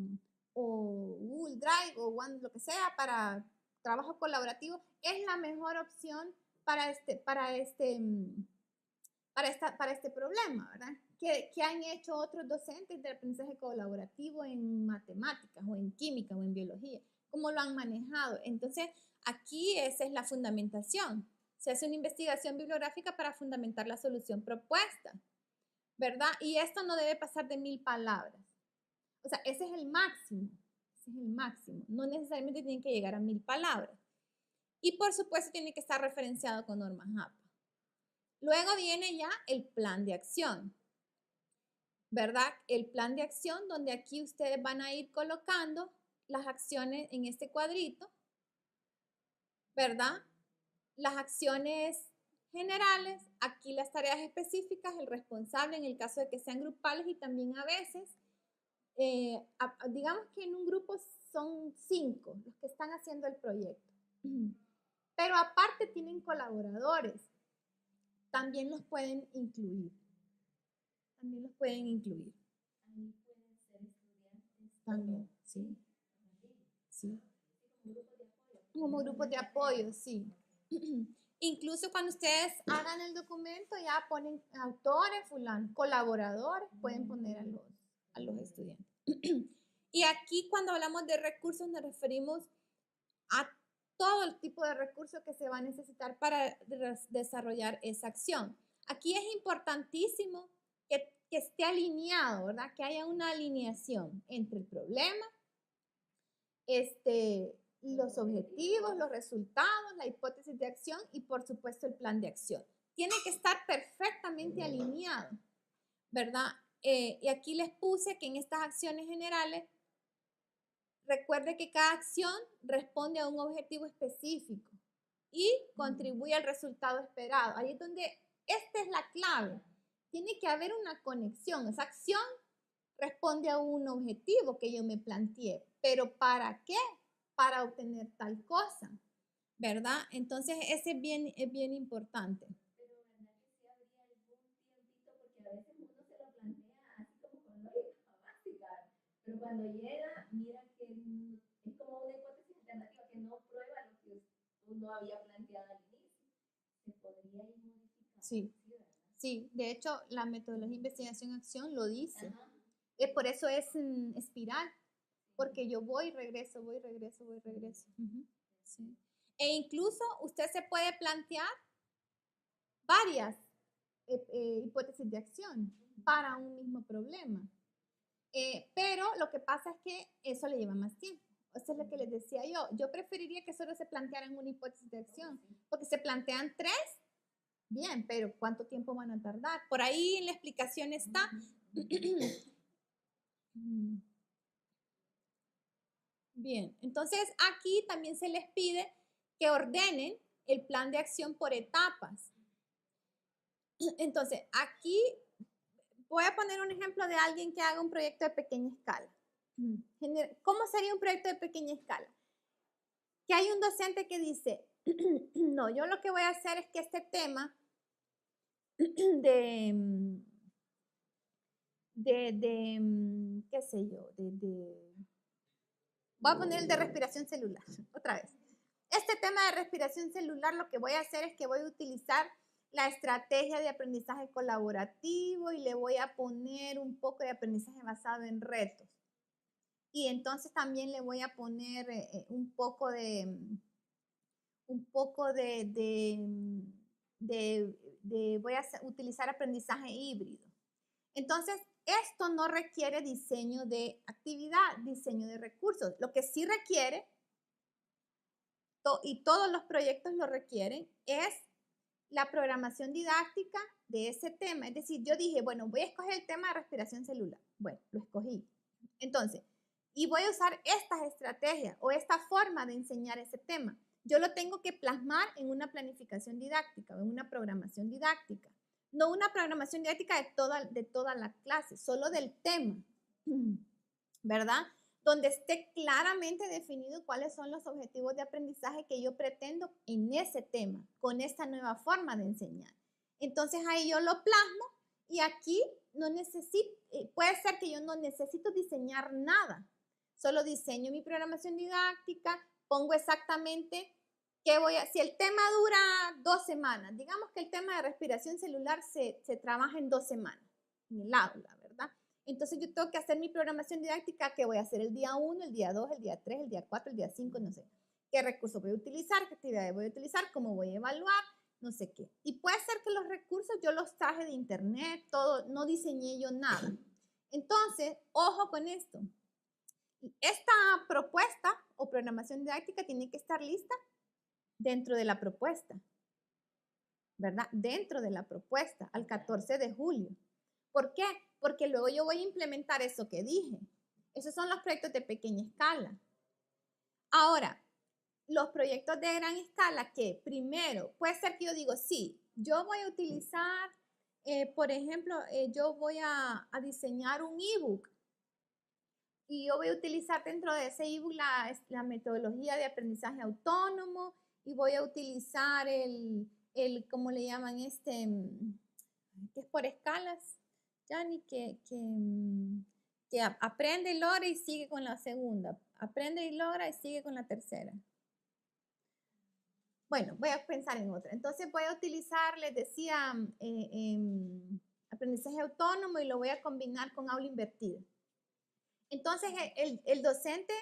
Google Drive o lo que sea para trabajo colaborativo, es la mejor opción para este problema, ¿verdad? Que han hecho otros docentes de aprendizaje colaborativo en matemáticas o en química o en biología, cómo lo han manejado. Entonces, aquí esa es la fundamentación. Se hace una investigación bibliográfica para fundamentar la solución propuesta, ¿verdad? Y esto no debe pasar de 1000 palabras. O sea, ese es el máximo. Ese es el máximo. No necesariamente tienen que llegar a 1000 palabras. Y por supuesto tiene que estar referenciado con normas APA. Luego viene ya el plan de acción, ¿verdad? El plan de acción, donde aquí ustedes van a ir colocando las acciones en este cuadrito, ¿verdad? Las acciones generales, aquí las tareas específicas, el responsable en el caso de que sean grupales, y también a veces, digamos que en un grupo son 5 los que están haciendo el proyecto. Pero aparte tienen colaboradores, también los pueden incluir. También los pueden incluir. Ahí pueden ser estudiantes. También, sí. Sí. Como grupos de apoyo, sí. Incluso cuando ustedes hagan el documento ya ponen autores, colaboradores, pueden poner a a los estudiantes. Y aquí cuando hablamos de recursos nos referimos a todo el tipo de recursos que se va a necesitar para desarrollar esa acción. Aquí es importantísimo que esté alineado, ¿verdad? Que haya una alineación entre el problema, los objetivos, los resultados, la hipótesis de acción y por supuesto el plan de acción. Tiene que estar perfectamente alineado, ¿verdad? Y aquí les puse que en estas acciones generales, recuerde que cada acción responde a un objetivo específico y contribuye al resultado esperado. Ahí es donde, esta es la clave. Tiene que haber una conexión. Esa acción responde a un objetivo que yo me planteé. ¿Pero para qué? Para obtener tal cosa, ¿verdad? Entonces, ese es bien importante. Pero ¿verdad que sí habría algún tiempito? Porque a veces uno se lo plantea así como con lógica básica, pero cuando llega, mira que es como una hipótesis alternativa que no prueba lo que uno había planteado al inicio. Se podría ir modificando. Sí. Sí, de hecho, la metodología de investigación-acción lo dice. Ajá. Por eso es espiral, porque yo voy, regreso. Sí. E incluso usted se puede plantear varias hipótesis de acción para un mismo problema. Pero lo que pasa es que eso le lleva más tiempo. Eso es lo que les decía yo. Yo preferiría que solo se plantearan una hipótesis de acción, porque se plantean 3. Bien, pero ¿cuánto tiempo van a tardar? Por ahí en la explicación está. Bien, entonces aquí también se les pide que ordenen el plan de acción por etapas. Entonces, aquí voy a poner un ejemplo de alguien que haga un proyecto de pequeña escala. ¿Cómo sería un proyecto de pequeña escala? Que hay un docente que dice, no, yo lo que voy a hacer es que este tema qué sé yo, voy a poner el de respiración celular, otra vez. Este tema de respiración celular, lo que voy a hacer es que voy a utilizar la estrategia de aprendizaje colaborativo y le voy a poner un poco de aprendizaje basado en retos. Y entonces también le voy a poner voy a utilizar aprendizaje híbrido. Entonces, esto no requiere diseño de actividad, diseño de recursos. Lo que sí requiere, y todos los proyectos lo requieren, es la programación didáctica de ese tema. Es decir, yo dije, bueno, voy a escoger el tema de respiración celular. Bueno, lo escogí. Entonces, y voy a usar estas estrategias o esta forma de enseñar ese tema. Yo lo tengo que plasmar en una planificación didáctica o en una programación didáctica. No una programación didáctica de toda la clase, solo del tema, ¿verdad? Donde esté claramente definido cuáles son los objetivos de aprendizaje que yo pretendo en ese tema, con esta nueva forma de enseñar. Entonces ahí yo lo plasmo y aquí no necesito, puede ser que yo no necesito diseñar nada, solo diseño mi programación didáctica, pongo exactamente qué voy a, si el tema dura 2 semanas, digamos que el tema de respiración celular se trabaja en 2 semanas en el aula, ¿verdad? Entonces yo tengo que hacer mi programación didáctica, que voy a hacer el día 1, el día 2, el día 3, el día 4, el día 5, no sé. ¿Qué recursos voy a utilizar? ¿Qué actividades voy a utilizar? ¿Cómo voy a evaluar? No sé qué. Y puede ser que los recursos yo los traje de internet, todo, no diseñé yo nada. Entonces, ojo con esto. Esta propuesta o programación didáctica tiene que estar lista dentro de la propuesta, ¿verdad? Dentro de la propuesta, al 14 de julio. ¿Por qué? Porque luego yo voy a implementar eso que dije. Esos son los proyectos de pequeña escala. Ahora, los proyectos de gran escala, que primero, puede ser que yo digo, sí, yo voy a utilizar, por ejemplo, yo voy a diseñar un ebook y yo voy a utilizar dentro de ese ebook la metodología de aprendizaje autónomo y voy a utilizar ¿cómo le llaman? Que es por escalas, Yanni, que aprende y logra y sigue con la segunda, aprende y logra y sigue con la tercera. Bueno, voy a pensar en otra. Entonces voy a utilizar, les decía, aprendizaje autónomo y lo voy a combinar con aula invertida. Entonces, el docente,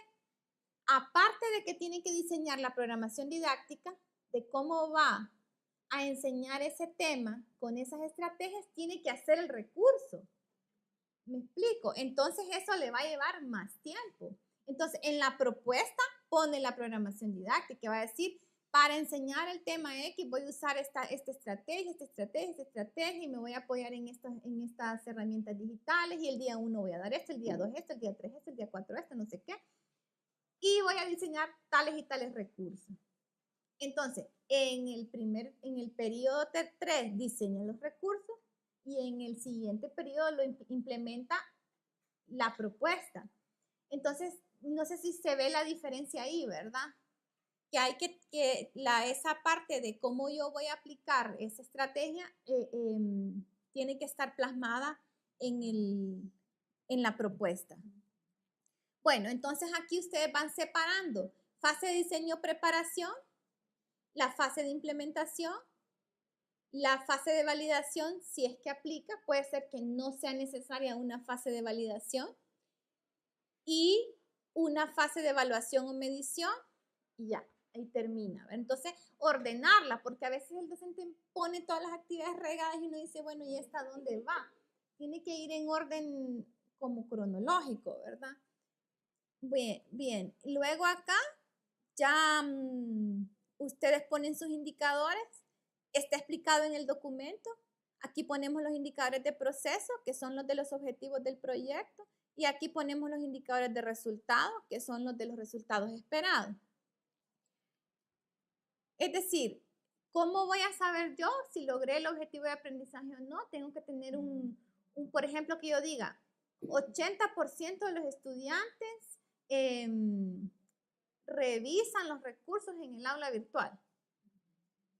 aparte de que tiene que diseñar la programación didáctica, de cómo va a enseñar ese tema con esas estrategias, tiene que hacer el recurso. ¿Me explico? Entonces, eso le va a llevar más tiempo. Entonces, en la propuesta pone la programación didáctica, va a decir, para enseñar el tema X voy a usar esta estrategia, y me voy a apoyar en estas herramientas digitales, y el día 1 voy a dar esto, el día 2 esto, el día 3 esto, el día 4 esto, no sé qué. Y voy a diseñar tales y tales recursos. Entonces, en el periodo 3 diseña los recursos y en el siguiente periodo lo implementa la propuesta. Entonces, no sé si se ve la diferencia ahí, ¿verdad? Que hay esa parte de cómo yo voy a aplicar esa estrategia tiene que estar plasmada en la propuesta. Bueno, entonces aquí ustedes van separando fase de diseño preparación, la fase de implementación, la fase de validación, si es que aplica, puede ser que no sea necesaria una fase de validación, y una fase de evaluación o medición, y ya, ahí termina. Entonces, ordenarla, porque a veces el docente pone todas las actividades regadas y uno dice, bueno, ¿y esta dónde va? Tiene que ir en orden como cronológico, ¿verdad? Bien. Luego acá ya ustedes ponen sus indicadores, está explicado en el documento. Aquí ponemos los indicadores de proceso, que son los de los objetivos del proyecto, y aquí ponemos los indicadores de resultados, que son los de los resultados esperados. Es decir, ¿cómo voy a saber yo si logré el objetivo de aprendizaje o no? Tengo que tener por ejemplo, que yo diga, 80% de los estudiantes revisan los recursos en el aula virtual.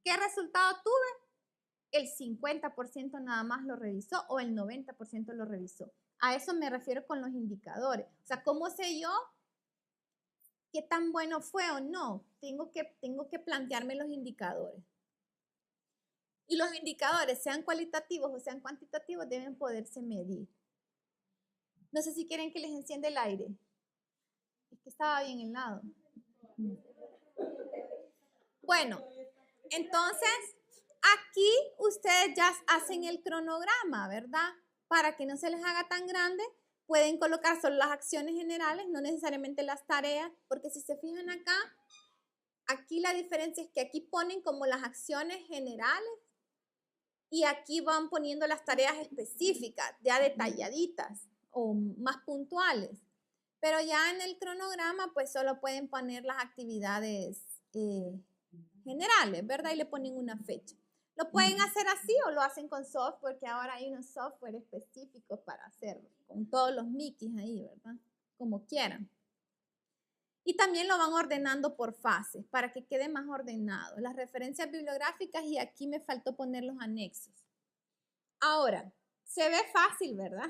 ¿Qué resultado tuve? El 50% nada más lo revisó o el 90% lo revisó. A eso me refiero con los indicadores. O sea, ¿cómo sé yo qué tan bueno fue o no? Tengo que plantearme los indicadores. Y los indicadores, sean cualitativos o sean cuantitativos, deben poderse medir. No sé si quieren que les encienda el aire. Es que estaba bien helado. Bueno, entonces aquí ustedes ya hacen el cronograma, ¿verdad? Para que no se les haga tan grande, pueden colocar solo las acciones generales, no necesariamente las tareas, porque si se fijan acá, aquí la diferencia es que aquí ponen como las acciones generales y aquí van poniendo las tareas específicas, ya detalladitas o más puntuales. Pero ya en el cronograma, pues solo pueden poner las actividades generales, ¿verdad? Y le ponen una fecha. Lo pueden hacer así o lo hacen con software, que ahora hay unos software específicos para hacerlo, con todos los mickeys ahí, ¿verdad? Como quieran. Y también lo van ordenando por fases, para que quede más ordenado. Las referencias bibliográficas, y aquí me faltó poner los anexos. Ahora, se ve fácil, ¿verdad?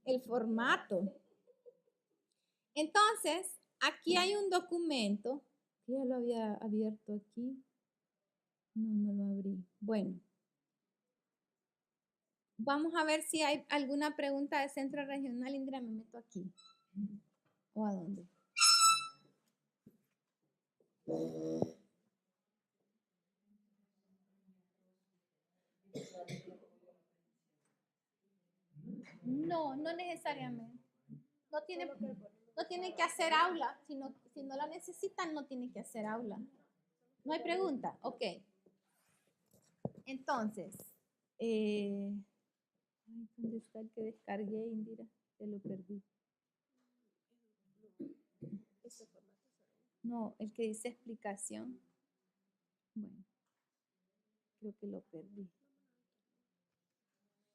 El formato. Entonces, aquí hay un documento. Ya lo había abierto aquí. No lo abrí. Bueno. Vamos a ver si hay alguna pregunta de Centro Regional. Indra, me meto aquí. ¿O a dónde? No necesariamente. No tiene que hacer aula. Si no la necesitan, no tiene que hacer aula. ¿No hay pregunta? Ok. Entonces, ¿dónde está el que descargué, Indira? Ya lo perdí. No, el que dice explicación. Bueno, creo que lo perdí.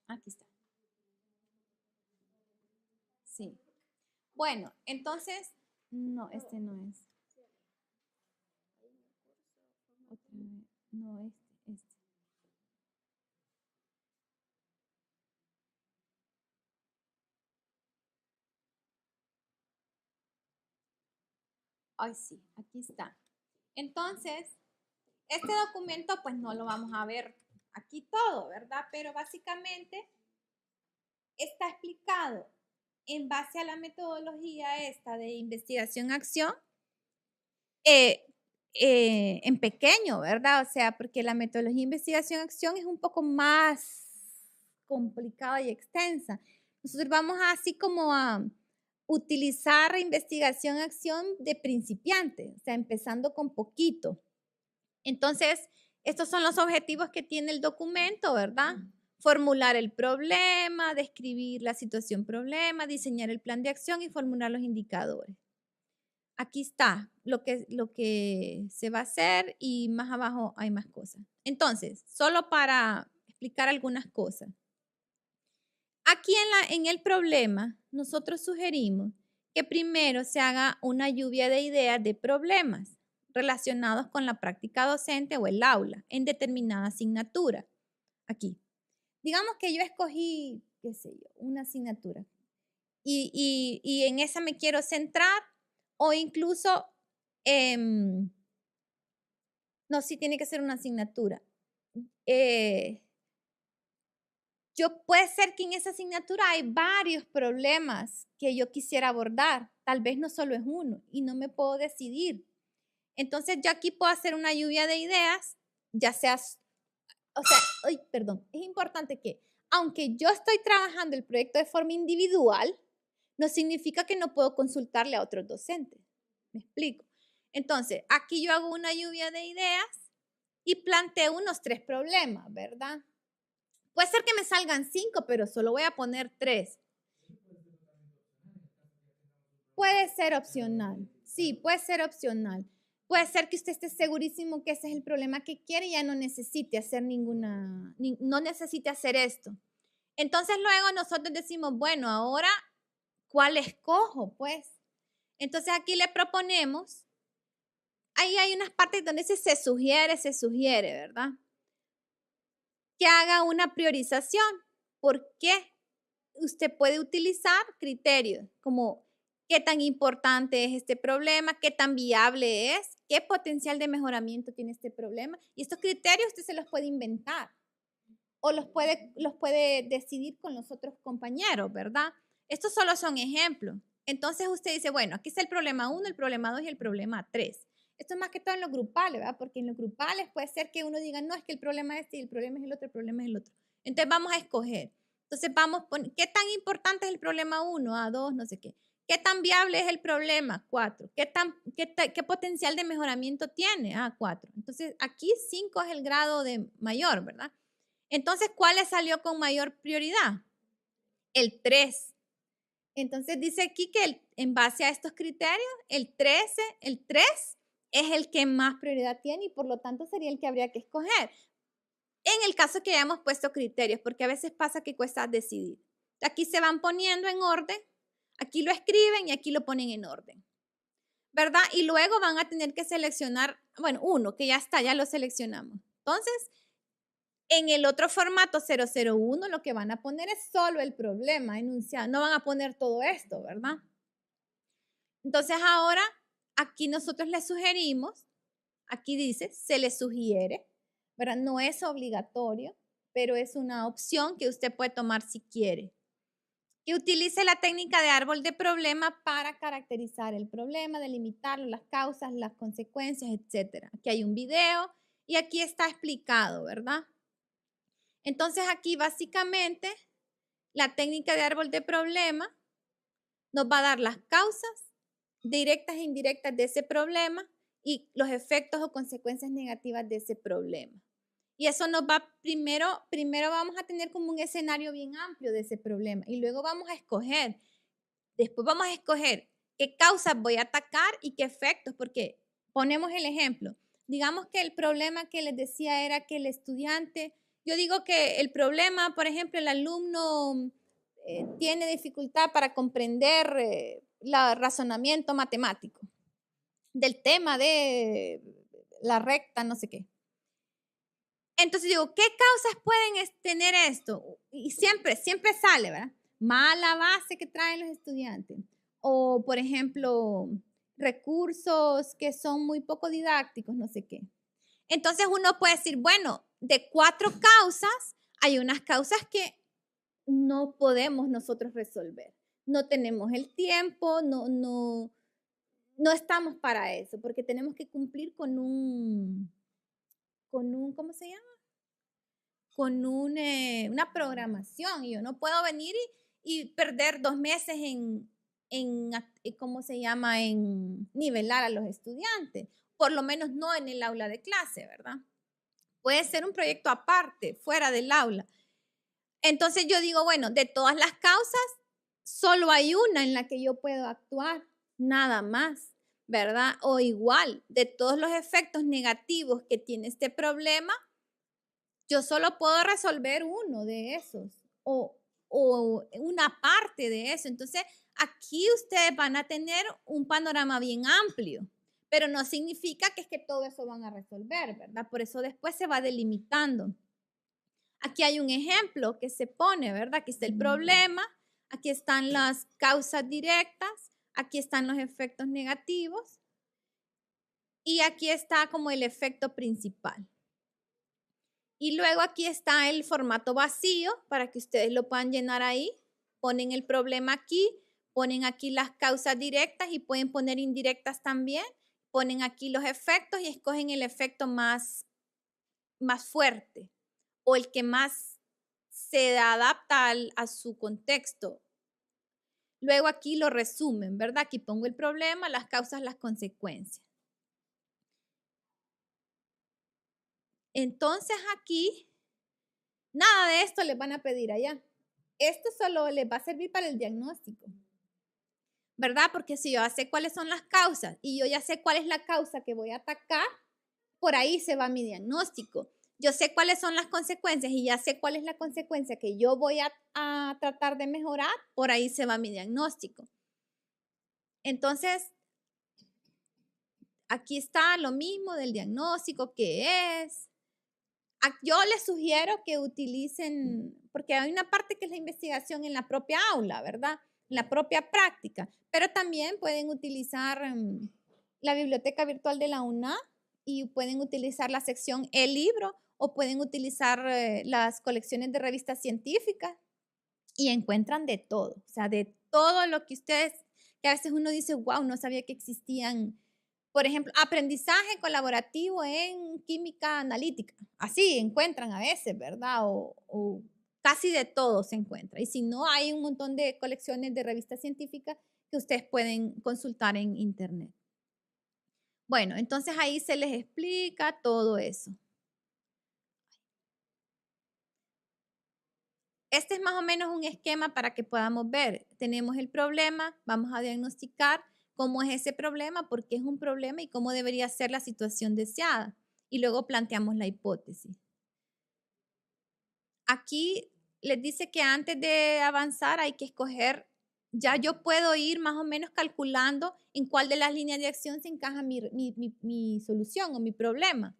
Aquí está. Sí. Bueno, entonces, no, este no es. Otra vez. No, este. Ay, sí, aquí está. Entonces, este documento, pues no lo vamos a ver aquí todo, ¿verdad? Pero básicamente está explicado en base a la metodología esta de investigación-acción, en pequeño, ¿verdad? O sea, porque la metodología de investigación-acción es un poco más complicada y extensa. Nosotros vamos así como a utilizar investigación-acción de principiante, o sea, empezando con poquito. Entonces, estos son los objetivos que tiene el documento, ¿verdad? Formular el problema, describir la situación problema, diseñar el plan de acción y formular los indicadores. Aquí está lo que se va a hacer y más abajo hay más cosas. Entonces, solo para explicar algunas cosas. Aquí en el problema, nosotros sugerimos que primero se haga una lluvia de ideas de problemas relacionados con la práctica docente o el aula en determinada asignatura. Aquí. Digamos que yo escogí, qué sé yo, una asignatura y en esa me quiero centrar o incluso, no, sí tiene que ser una asignatura. Puede ser que en esa asignatura hay varios problemas que yo quisiera abordar. Tal vez no solo es uno y no me puedo decidir. Entonces yo aquí puedo hacer una lluvia de ideas, ya sea, o sea, es importante que aunque yo estoy trabajando el proyecto de forma individual, no significa que no puedo consultarle a otros docentes. ¿Me explico? Entonces, aquí yo hago una lluvia de ideas y planteo unos 3 problemas, ¿verdad? Puede ser que me salgan 5, pero solo voy a poner 3. Puede ser opcional. Sí, puede ser opcional. Puede ser que usted esté segurísimo que ese es el problema que quiere y ya no necesite hacer no necesite hacer esto. Entonces luego nosotros decimos, bueno, ahora, ¿cuál escojo? Pues, entonces aquí le proponemos, ahí hay unas partes donde se sugiere, ¿verdad? Que haga una priorización. ¿Por qué? Usted puede utilizar criterios como qué tan importante es este problema, qué tan viable es, qué potencial de mejoramiento tiene este problema. Y estos criterios usted se los puede inventar o los puede decidir con los otros compañeros, ¿verdad? Estos solo son ejemplos. Entonces usted dice, bueno, aquí está el problema 1, el problema 2 y el problema 3. Esto es más que todo en los grupales, ¿verdad? Porque en los grupales puede ser que uno diga, no, es que el problema es este y el problema es el otro, el problema es el otro. Entonces vamos a escoger. Entonces ¿qué tan importante es el problema 1? A2, no sé qué. ¿Qué tan viable es el problema? 4. ¿Qué potencial de mejoramiento tiene? 4. Entonces aquí 5 es el grado de mayor, ¿verdad? Entonces, ¿cuál le salió con mayor prioridad? El 3. Entonces dice aquí que en base a estos criterios, el 3 es el que más prioridad tiene y por lo tanto sería el que habría que escoger. En el caso que hayamos puesto criterios, porque a veces pasa que cuesta decidir. Aquí se van poniendo en orden, aquí lo escriben y aquí lo ponen en orden, ¿verdad? Y luego van a tener que seleccionar, bueno, uno que ya está, ya lo seleccionamos. Entonces, en el otro formato 001 lo que van a poner es solo el problema enunciado, no van a poner todo esto, ¿verdad? Entonces ahora aquí nosotros le sugerimos, aquí dice, se le sugiere, ¿verdad? No es obligatorio, pero es una opción que usted puede tomar si quiere. Que utilice la técnica de árbol de problema para caracterizar el problema, delimitarlo, las causas, las consecuencias, etc. Aquí hay un video y aquí está explicado, ¿verdad? Entonces aquí básicamente la técnica de árbol de problema nos va a dar las causas directas e indirectas de ese problema y los efectos o consecuencias negativas de ese problema. Y eso nos va, primero vamos a tener como un escenario bien amplio de ese problema y luego vamos a escoger, después vamos a escoger qué causas voy a atacar y qué efectos, porque ponemos el ejemplo. Digamos que el problema que les decía era que el estudiante, yo digo que el problema, por ejemplo, el alumno tiene dificultad para comprender el razonamiento matemático del tema de la recta, no sé qué. Entonces digo, ¿qué causas pueden tener esto? Y siempre sale, ¿verdad? Mala base que traen los estudiantes. O, por ejemplo, recursos que son muy poco didácticos, no sé qué. Entonces uno puede decir, bueno, de 4 causas, hay unas causas que no podemos nosotros resolver. no tenemos el tiempo, no estamos para eso, porque tenemos que cumplir con ¿cómo se llama? Con una programación. Y yo no puedo venir y perder 2 meses ¿cómo se llama? En nivelar a los estudiantes, por lo menos no en el aula de clase, ¿verdad? Puede ser un proyecto aparte, fuera del aula. Entonces yo digo, bueno, de todas las causas, solo hay una en la que yo puedo actuar, nada más, ¿verdad? O igual, de todos los efectos negativos que tiene este problema, yo solo puedo resolver uno de esos o una parte de eso. Entonces, aquí ustedes van a tener un panorama bien amplio, pero no significa que es que todo eso van a resolver, ¿verdad? Por eso después se va delimitando. Aquí hay un ejemplo que se pone, ¿verdad? Aquí está el problema, aquí están las causas directas, aquí están los efectos negativos y aquí está como el efecto principal. Y luego aquí está el formato vacío para que ustedes lo puedan llenar ahí. Ponen el problema aquí, ponen aquí las causas directas y pueden poner indirectas también. Ponen aquí los efectos y escogen el efecto más fuerte o el que más se adapta a su contexto. Luego aquí lo resumen, ¿verdad? Aquí pongo el problema, las causas, las consecuencias. Entonces aquí, nada de esto les van a pedir allá. Esto solo les va a servir para el diagnóstico, ¿verdad? Porque si yo ya sé cuáles son las causas y yo ya sé cuál es la causa que voy a atacar, por ahí se va mi diagnóstico. Yo sé cuáles son las consecuencias y ya sé cuál es la consecuencia que yo voy a tratar de mejorar, por ahí se va mi diagnóstico. Entonces, aquí está lo mismo del diagnóstico, qué es. Yo les sugiero que utilicen, porque hay una parte que es la investigación en la propia aula, ¿verdad? En la propia práctica, pero también pueden utilizar la biblioteca virtual de la UNA y pueden utilizar la sección El Libro o pueden utilizar las colecciones de revistas científicas y encuentran de todo, o sea, de todo lo que ustedes, que a veces uno dice, wow, no sabía que existían. Por ejemplo, aprendizaje colaborativo en química analítica. Así encuentran a veces, ¿verdad? O casi de todo se encuentra. Y si no, hay un montón de colecciones de revistas científicas que ustedes pueden consultar en internet. Bueno, entonces ahí se les explica todo eso. Este es más o menos un esquema para que podamos ver. Tenemos el problema, vamos a diagnosticar cómo es ese problema, por qué es un problema y cómo debería ser la situación deseada. Y luego planteamos la hipótesis. Aquí les dice que antes de avanzar hay que escoger, ya yo puedo ir más o menos calculando en cuál de las líneas de acción se encaja mi solución o mi problema,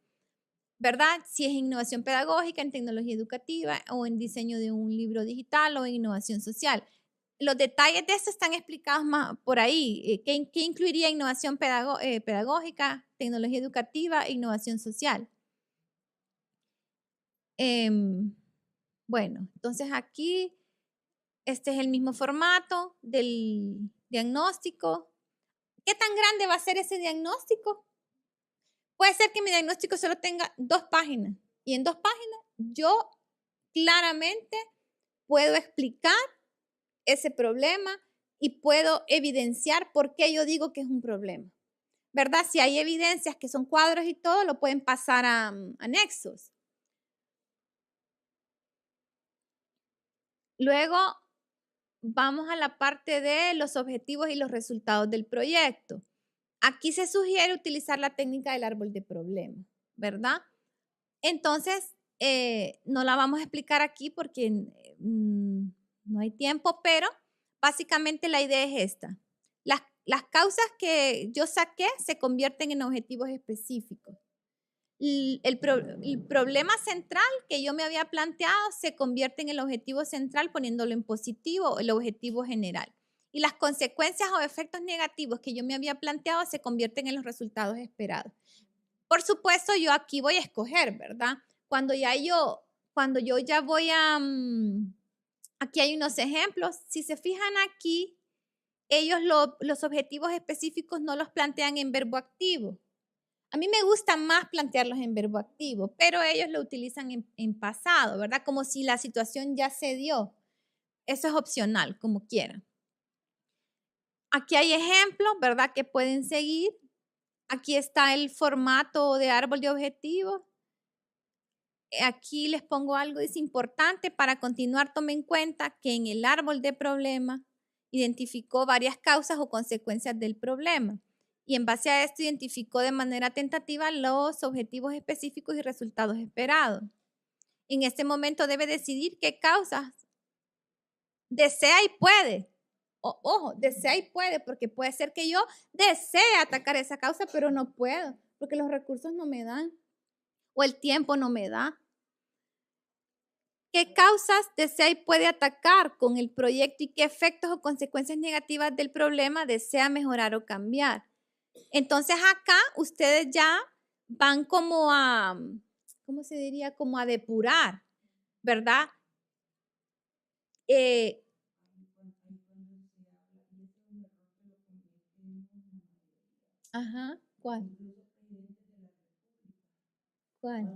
¿verdad? Si es en innovación pedagógica, en tecnología educativa o en diseño de un libro digital o en innovación social. Los detalles de esto están explicados más por ahí. ¿Qué incluiría innovación pedagógica, tecnología educativa e innovación social? Bueno, entonces aquí este es el mismo formato del diagnóstico. ¿Qué tan grande va a ser ese diagnóstico? Puede ser que mi diagnóstico solo tenga 2 páginas y en 2 páginas yo claramente puedo explicar ese problema y puedo evidenciar por qué yo digo que es un problema, ¿verdad? Si hay evidencias que son cuadros y todo, lo pueden pasar a anexos. Luego vamos a la parte de los objetivos y los resultados del proyecto. Aquí se sugiere utilizar la técnica del árbol de problemas, ¿verdad? Entonces, no la vamos a explicar aquí porque no hay tiempo, pero básicamente la idea es esta. Las causas que yo saqué se convierten en objetivos específicos. El problema central que yo me había planteado se convierte en el objetivo central poniéndolo en positivo, el objetivo general. Y las consecuencias o efectos negativos que yo me había planteado se convierten en los resultados esperados. Por supuesto, yo aquí voy a escoger, ¿verdad? Cuando yo ya voy a Aquí hay unos ejemplos. Si se fijan aquí, ellos los objetivos específicos no los plantean en verbo activo. A mí me gusta más plantearlos en verbo activo, pero ellos lo utilizan en pasado, ¿verdad? Como si la situación ya se dio. Eso es opcional, como quieran. Aquí hay ejemplos, ¿verdad? Que pueden seguir. Aquí está el formato de árbol de objetivos. Aquí les pongo algo, es importante para continuar, tomen en cuenta que en el árbol de problema identificó varias causas o consecuencias del problema y en base a esto identificó de manera tentativa los objetivos específicos y resultados esperados. En este momento debe decidir qué causas desea y puede. Ojo, desea y puede, porque puede ser que yo desee atacar esa causa, pero no puedo, porque los recursos no me dan o el tiempo no me da. ¿Qué causas desea y puede atacar con el proyecto y qué efectos o consecuencias negativas del problema desea mejorar o cambiar? Entonces acá ustedes ya van como a, ¿cómo se diría? Como a depurar, ¿verdad? Ajá, ¿cuál? ¿Cuál?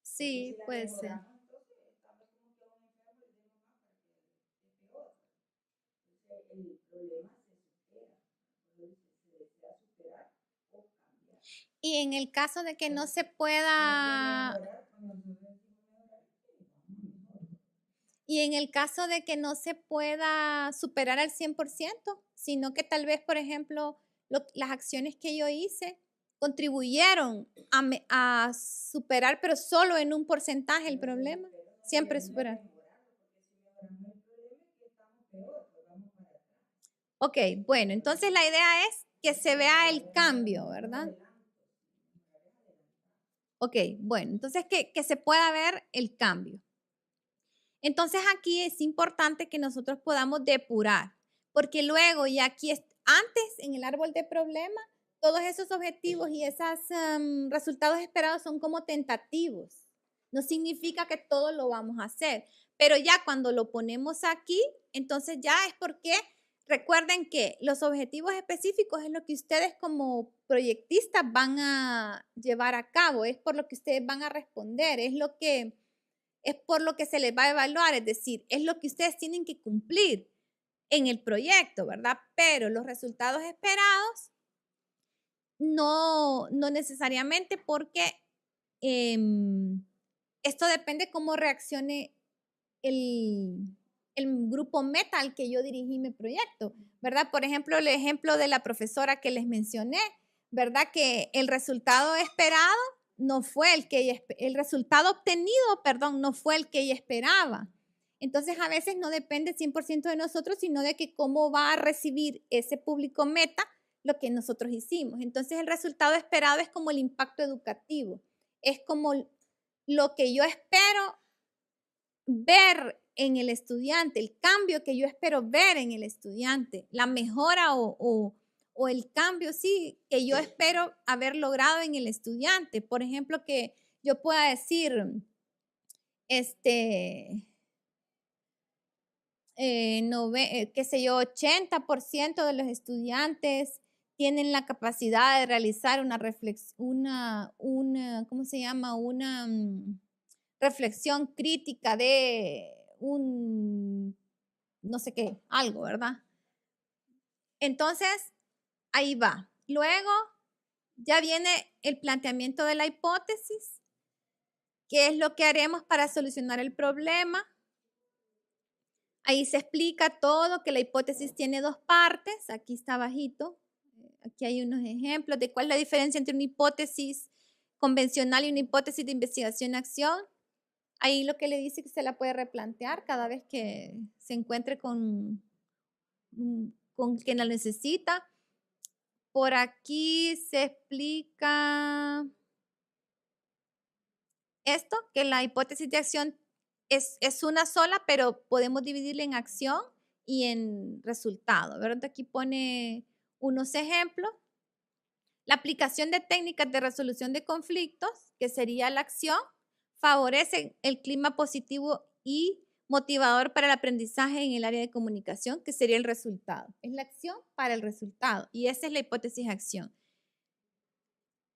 Sí, puede ser. Y en el caso de que no se pueda... Y en el caso de que no se pueda superar al 100%, sino que tal vez, por ejemplo, las acciones que yo hice contribuyeron a superar, pero solo en un porcentaje el problema. Siempre superar. Ok, bueno, entonces la idea es que se vea el cambio, ¿verdad? Ok, bueno, entonces que se pueda ver el cambio. Entonces aquí es importante que nosotros podamos depurar, porque luego y aquí antes en el árbol de problemas, todos esos objetivos y esos resultados esperados son como tentativos. No significa que todo lo vamos a hacer, pero ya cuando lo ponemos aquí, entonces ya es porque recuerden que los objetivos específicos es lo que ustedes como proyectistas van a llevar a cabo, es por lo que ustedes van a responder, es por lo que se les va a evaluar, es decir, es lo que ustedes tienen que cumplir en el proyecto, ¿verdad? Pero los resultados esperados no necesariamente porque esto depende cómo reaccione el grupo meta al que yo dirigí mi proyecto, ¿verdad? Por ejemplo, el ejemplo de la profesora que les mencioné, ¿verdad? Que el resultado esperado no fue el resultado obtenido, perdón, no fue el que ella esperaba. Entonces, a veces no depende 100% de nosotros, sino de que cómo va a recibir ese público meta lo que nosotros hicimos. Entonces, el resultado esperado es como el impacto educativo, es como lo que yo espero ver en el estudiante, el cambio que yo espero ver en el estudiante, la mejora o el cambio, sí, que yo espero haber logrado en el estudiante. Por ejemplo, que yo pueda decir, qué sé yo, 80% de los estudiantes tienen la capacidad de realizar una reflexión, ¿cómo se llama? Una reflexión crítica de no sé qué, algo, ¿verdad? Entonces, ahí va. Luego, ya viene el planteamiento de la hipótesis. ¿Qué es lo que haremos para solucionar el problema? Ahí se explica todo, que la hipótesis tiene dos partes. Aquí está bajito. Aquí hay unos ejemplos de cuál es la diferencia entre una hipótesis convencional y una hipótesis de investigación-acción. Ahí lo que le dice que se la puede replantear cada vez que se encuentre con quien la necesita. Por aquí se explica esto, que la hipótesis de acción es una sola, pero podemos dividirla en acción y en resultado, ¿verdad? Aquí pone unos ejemplos. La aplicación de técnicas de resolución de conflictos, que sería la acción, favorece el clima positivo y motivador para el aprendizaje en el área de comunicación, que sería el resultado. Es la acción para el resultado y esa es la hipótesis de acción.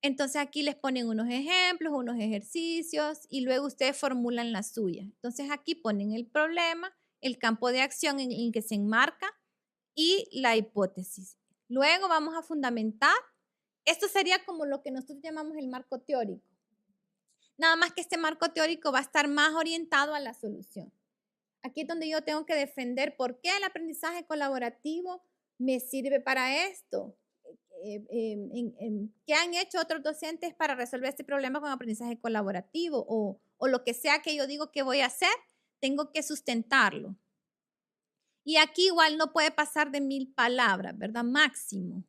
Entonces aquí les ponen unos ejemplos, unos ejercicios y luego ustedes formulan la suya. Entonces aquí ponen el problema, el campo de acción en el que se enmarca y la hipótesis. Luego vamos a fundamentar. Esto sería como lo que nosotros llamamos el marco teórico. Nada más que este marco teórico va a estar más orientado a la solución. Aquí es donde yo tengo que defender por qué el aprendizaje colaborativo me sirve para esto. ¿Qué han hecho otros docentes para resolver este problema con aprendizaje colaborativo? O lo que sea que yo digo que voy a hacer, tengo que sustentarlo. Y aquí igual no puede pasar de 1000 palabras, ¿verdad? Máximo.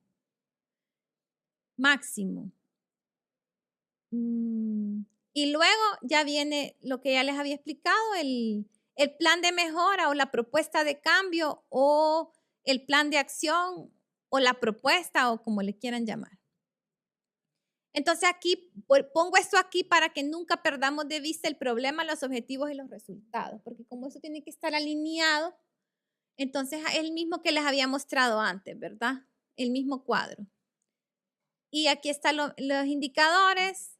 Máximo. Y luego ya viene lo que ya les había explicado, el plan de mejora o la propuesta de cambio o el plan de acción o la propuesta o como le quieran llamar. Entonces aquí pongo esto aquí para que nunca perdamos de vista el problema, los objetivos y los resultados, porque como eso tiene que estar alineado, entonces es el mismo que les había mostrado antes, ¿verdad? El mismo cuadro. Y aquí están los indicadores.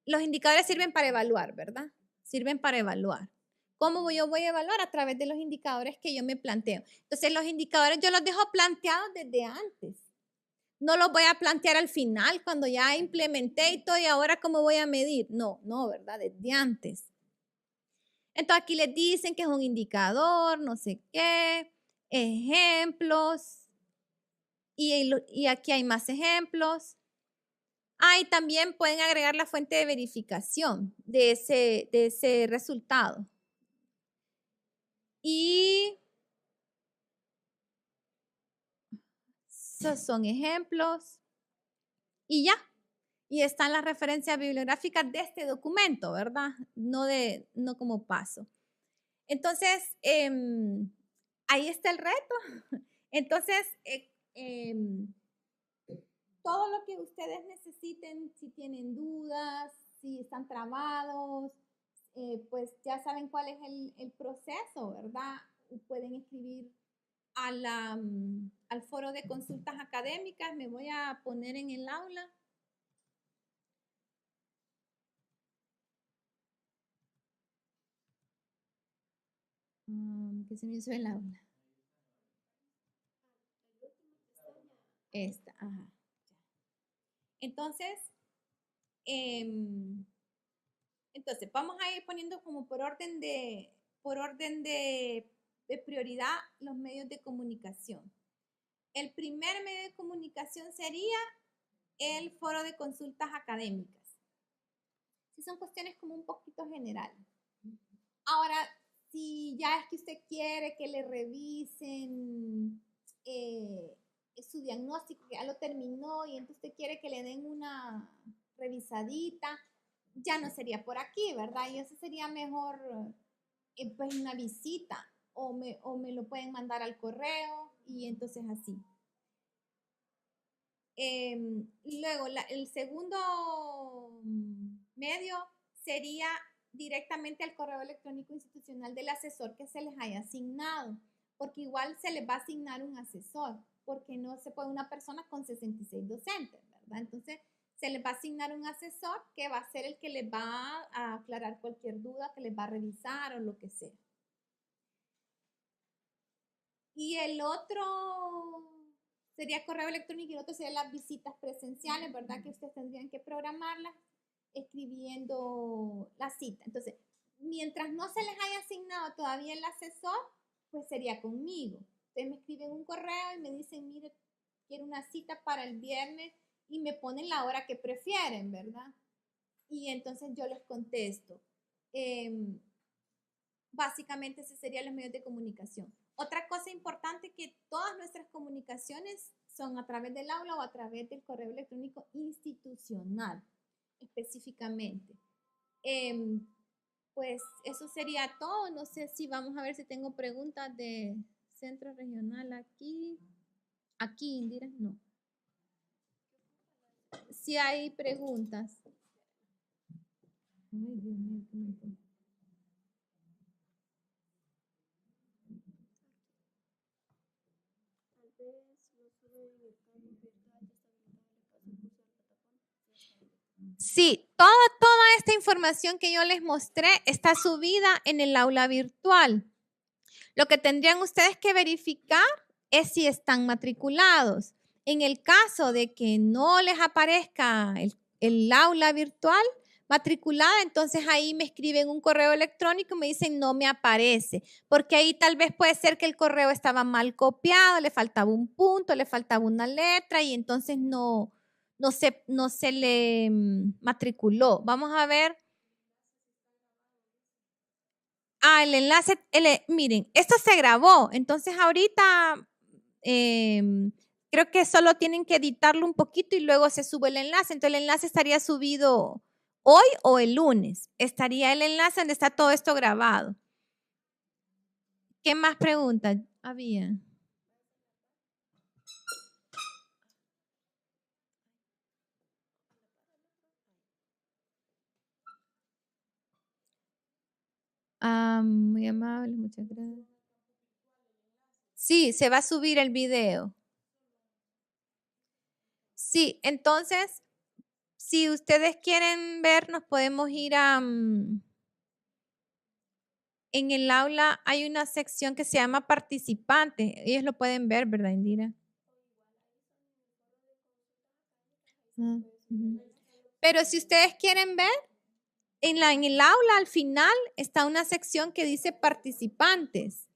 Los indicadores sirven para evaluar, ¿verdad? Sirven para evaluar. ¿Cómo yo voy a evaluar? A través de los indicadores que yo me planteo. Entonces, los indicadores yo los dejo planteados desde antes. No los voy a plantear al final, cuando ya implementé y todo, y ahora ¿cómo voy a medir? No, ¿verdad? Desde antes. Entonces, aquí les dicen que es un indicador, no sé qué, ejemplos, y aquí hay más ejemplos. Y también pueden agregar la fuente de verificación de ese resultado. Y esos son ejemplos. Y ya. Y están las referencias bibliográficas de este documento, ¿verdad? No como paso. Entonces, ahí está el reto. Entonces, todo lo que ustedes necesiten, si tienen dudas, si están trabados, pues ya saben cuál es el proceso, ¿verdad? Pueden escribir al foro de consultas académicas. Me voy a poner en el aula. Que se me hizo el aula. Esta, ajá. Entonces, vamos a ir poniendo como por orden de prioridad los medios de comunicación. El primer medio de comunicación sería el foro de consultas académicas. Sí, son cuestiones como un poquito generales. Ahora, si ya es que usted quiere que le revisen su diagnóstico, que ya lo terminó y entonces usted quiere que le den una revisadita, ya no sería por aquí, ¿verdad? Y eso sería mejor pues una visita o me lo pueden mandar al correo y entonces así. Luego, el segundo medio sería directamente al correo electrónico institucional del asesor que se les haya asignado, porque igual se les va a asignar un asesor, porque no se puede una persona con 66 docentes, ¿verdad? Entonces, se les va a asignar un asesor que va a ser el que les va a aclarar cualquier duda, que les va a revisar o lo que sea. Y el otro sería correo electrónico y el otro sería las visitas presenciales, ¿verdad? Que ustedes tendrían que programarlas escribiendo la cita. Entonces, mientras no se les haya asignado todavía el asesor, pues sería conmigo. Ustedes me escriben un correo y me dicen, mire, quiero una cita para el viernes y me ponen la hora que prefieren, ¿verdad? Y entonces yo les contesto. Básicamente ese serían los medios de comunicación. Otra cosa importante que todas nuestras comunicaciones son a través del aula o a través del correo electrónico institucional, específicamente. Pues eso sería todo. No sé si vamos a ver si tengo preguntas de centro regional aquí. Aquí, Indira, no. Si hay preguntas. Ay, Dios mío, qué montón. Sí, toda esta información que yo les mostré está subida en el aula virtual. Lo que tendrían ustedes que verificar es si están matriculados. En el caso de que no les aparezca el aula virtual matriculada, entonces ahí me escriben un correo electrónico y me dicen no me aparece, porque ahí tal vez puede ser que el correo estaba mal copiado, le faltaba un punto, le faltaba una letra y entonces no se le matriculó. Vamos a ver. El enlace, miren, esto se grabó, entonces ahorita creo que solo tienen que editarlo un poquito y luego se sube el enlace. Entonces el enlace estaría subido hoy o el lunes. Estaría el enlace donde está todo esto grabado. ¿Qué más preguntas había? Muy amable, muchas gracias. Sí, se va a subir el video. Sí, entonces, si ustedes quieren ver, nos podemos ir a... en el aula hay una sección que se llama participantes. Ellos lo pueden ver, ¿verdad, Indira? Pero si ustedes quieren ver, en el aula al final está una sección que dice participantes.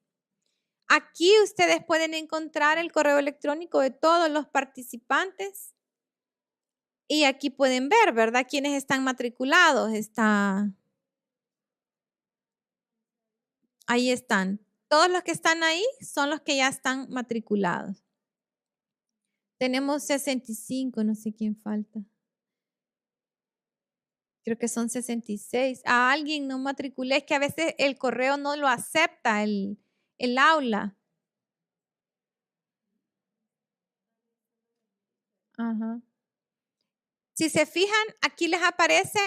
Aquí ustedes pueden encontrar el correo electrónico de todos los participantes y aquí pueden ver, ¿verdad? Quienes están matriculados. Ahí están. Todos los que están ahí son los que ya están matriculados. Tenemos 65, no sé quién falta. Creo que son 66. A alguien no matriculé, es que a veces el correo no lo acepta el aula. Ajá. Si se fijan, aquí les aparece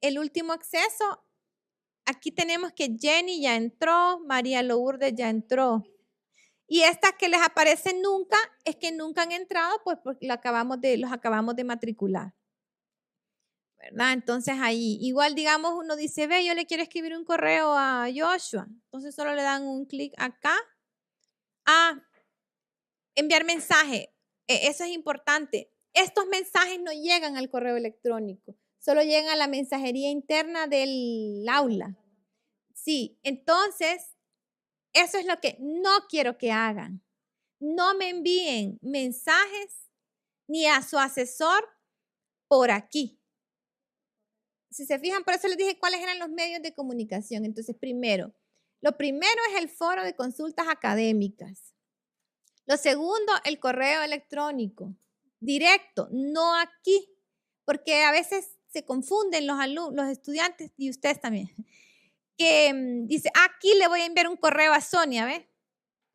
el último acceso. Aquí tenemos que Jenny ya entró, María Lourdes ya entró. Y estas que les aparecen nunca, es que nunca han entrado, pues porque los acabamos de matricular. ¿Verdad? Entonces ahí, igual digamos, uno dice, ve, yo le quiero escribir un correo a Joshua. Entonces solo le dan un clic acá. Enviar mensaje. Eso es importante. Estos mensajes no llegan al correo electrónico, solo llegan a la mensajería interna del aula. Sí, entonces, eso es lo que no quiero que hagan. No me envíen mensajes ni a su asesor por aquí. Si se fijan, por eso les dije cuáles eran los medios de comunicación. Entonces, lo primero es el foro de consultas académicas. Lo segundo, el correo electrónico, directo, no aquí, porque a veces se confunden los alumnos, los estudiantes y ustedes también, que dice, aquí le voy a enviar un correo a Sonia, ¿ves?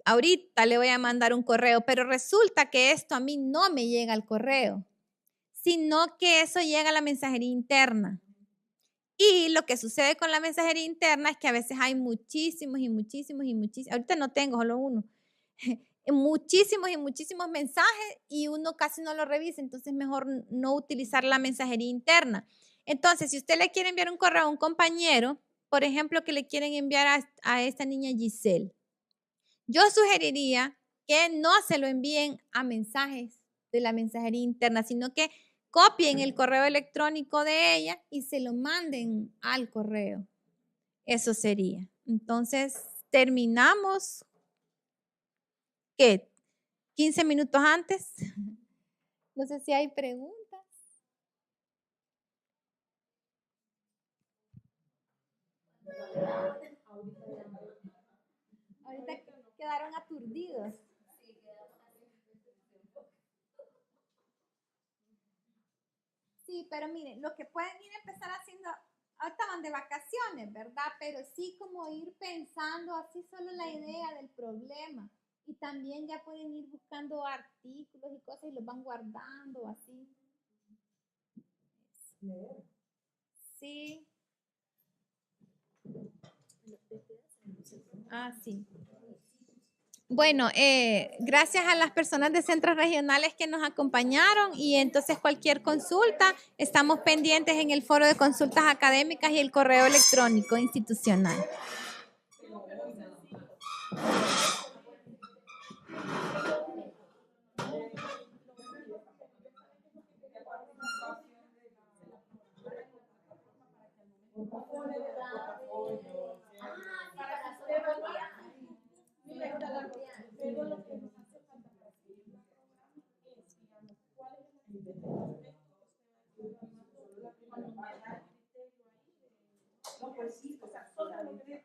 Ahorita le voy a mandar un correo, pero resulta que esto a mí no me llega al correo, sino que eso llega a la mensajería interna. Y lo que sucede con la mensajería interna es que a veces hay muchísimos, ahorita no tengo, solo uno, muchísimos mensajes y uno casi no lo revisa, entonces mejor no utilizar la mensajería interna. Entonces, si usted le quiere enviar un correo a un compañero, por ejemplo, que le quieren enviar a esta niña Giselle, yo sugeriría que no se lo envíen a mensajes de la mensajería interna, sino que copien el correo electrónico de ella y se lo manden al correo. Eso sería. Entonces, terminamos. ¿Qué? 15 minutos antes. No sé si hay preguntas. Ahorita quedaron aturdidos. Sí, pero miren, lo que pueden ir a empezar haciendo, ahorita van de vacaciones, ¿verdad? Pero sí como ir pensando así solo la idea del problema. Y también ya pueden ir buscando artículos y cosas y los van guardando así. Sí. Ah, sí. Bueno, gracias a las personas de centros regionales que nos acompañaron y entonces cualquier consulta, estamos pendientes en el foro de consultas académicas y el correo electrónico institucional. Pero lo que nos hace falta para seguir el programa es, digamos, cuál es el criterio ahí de... No, pues sí, o sea, solo lo que...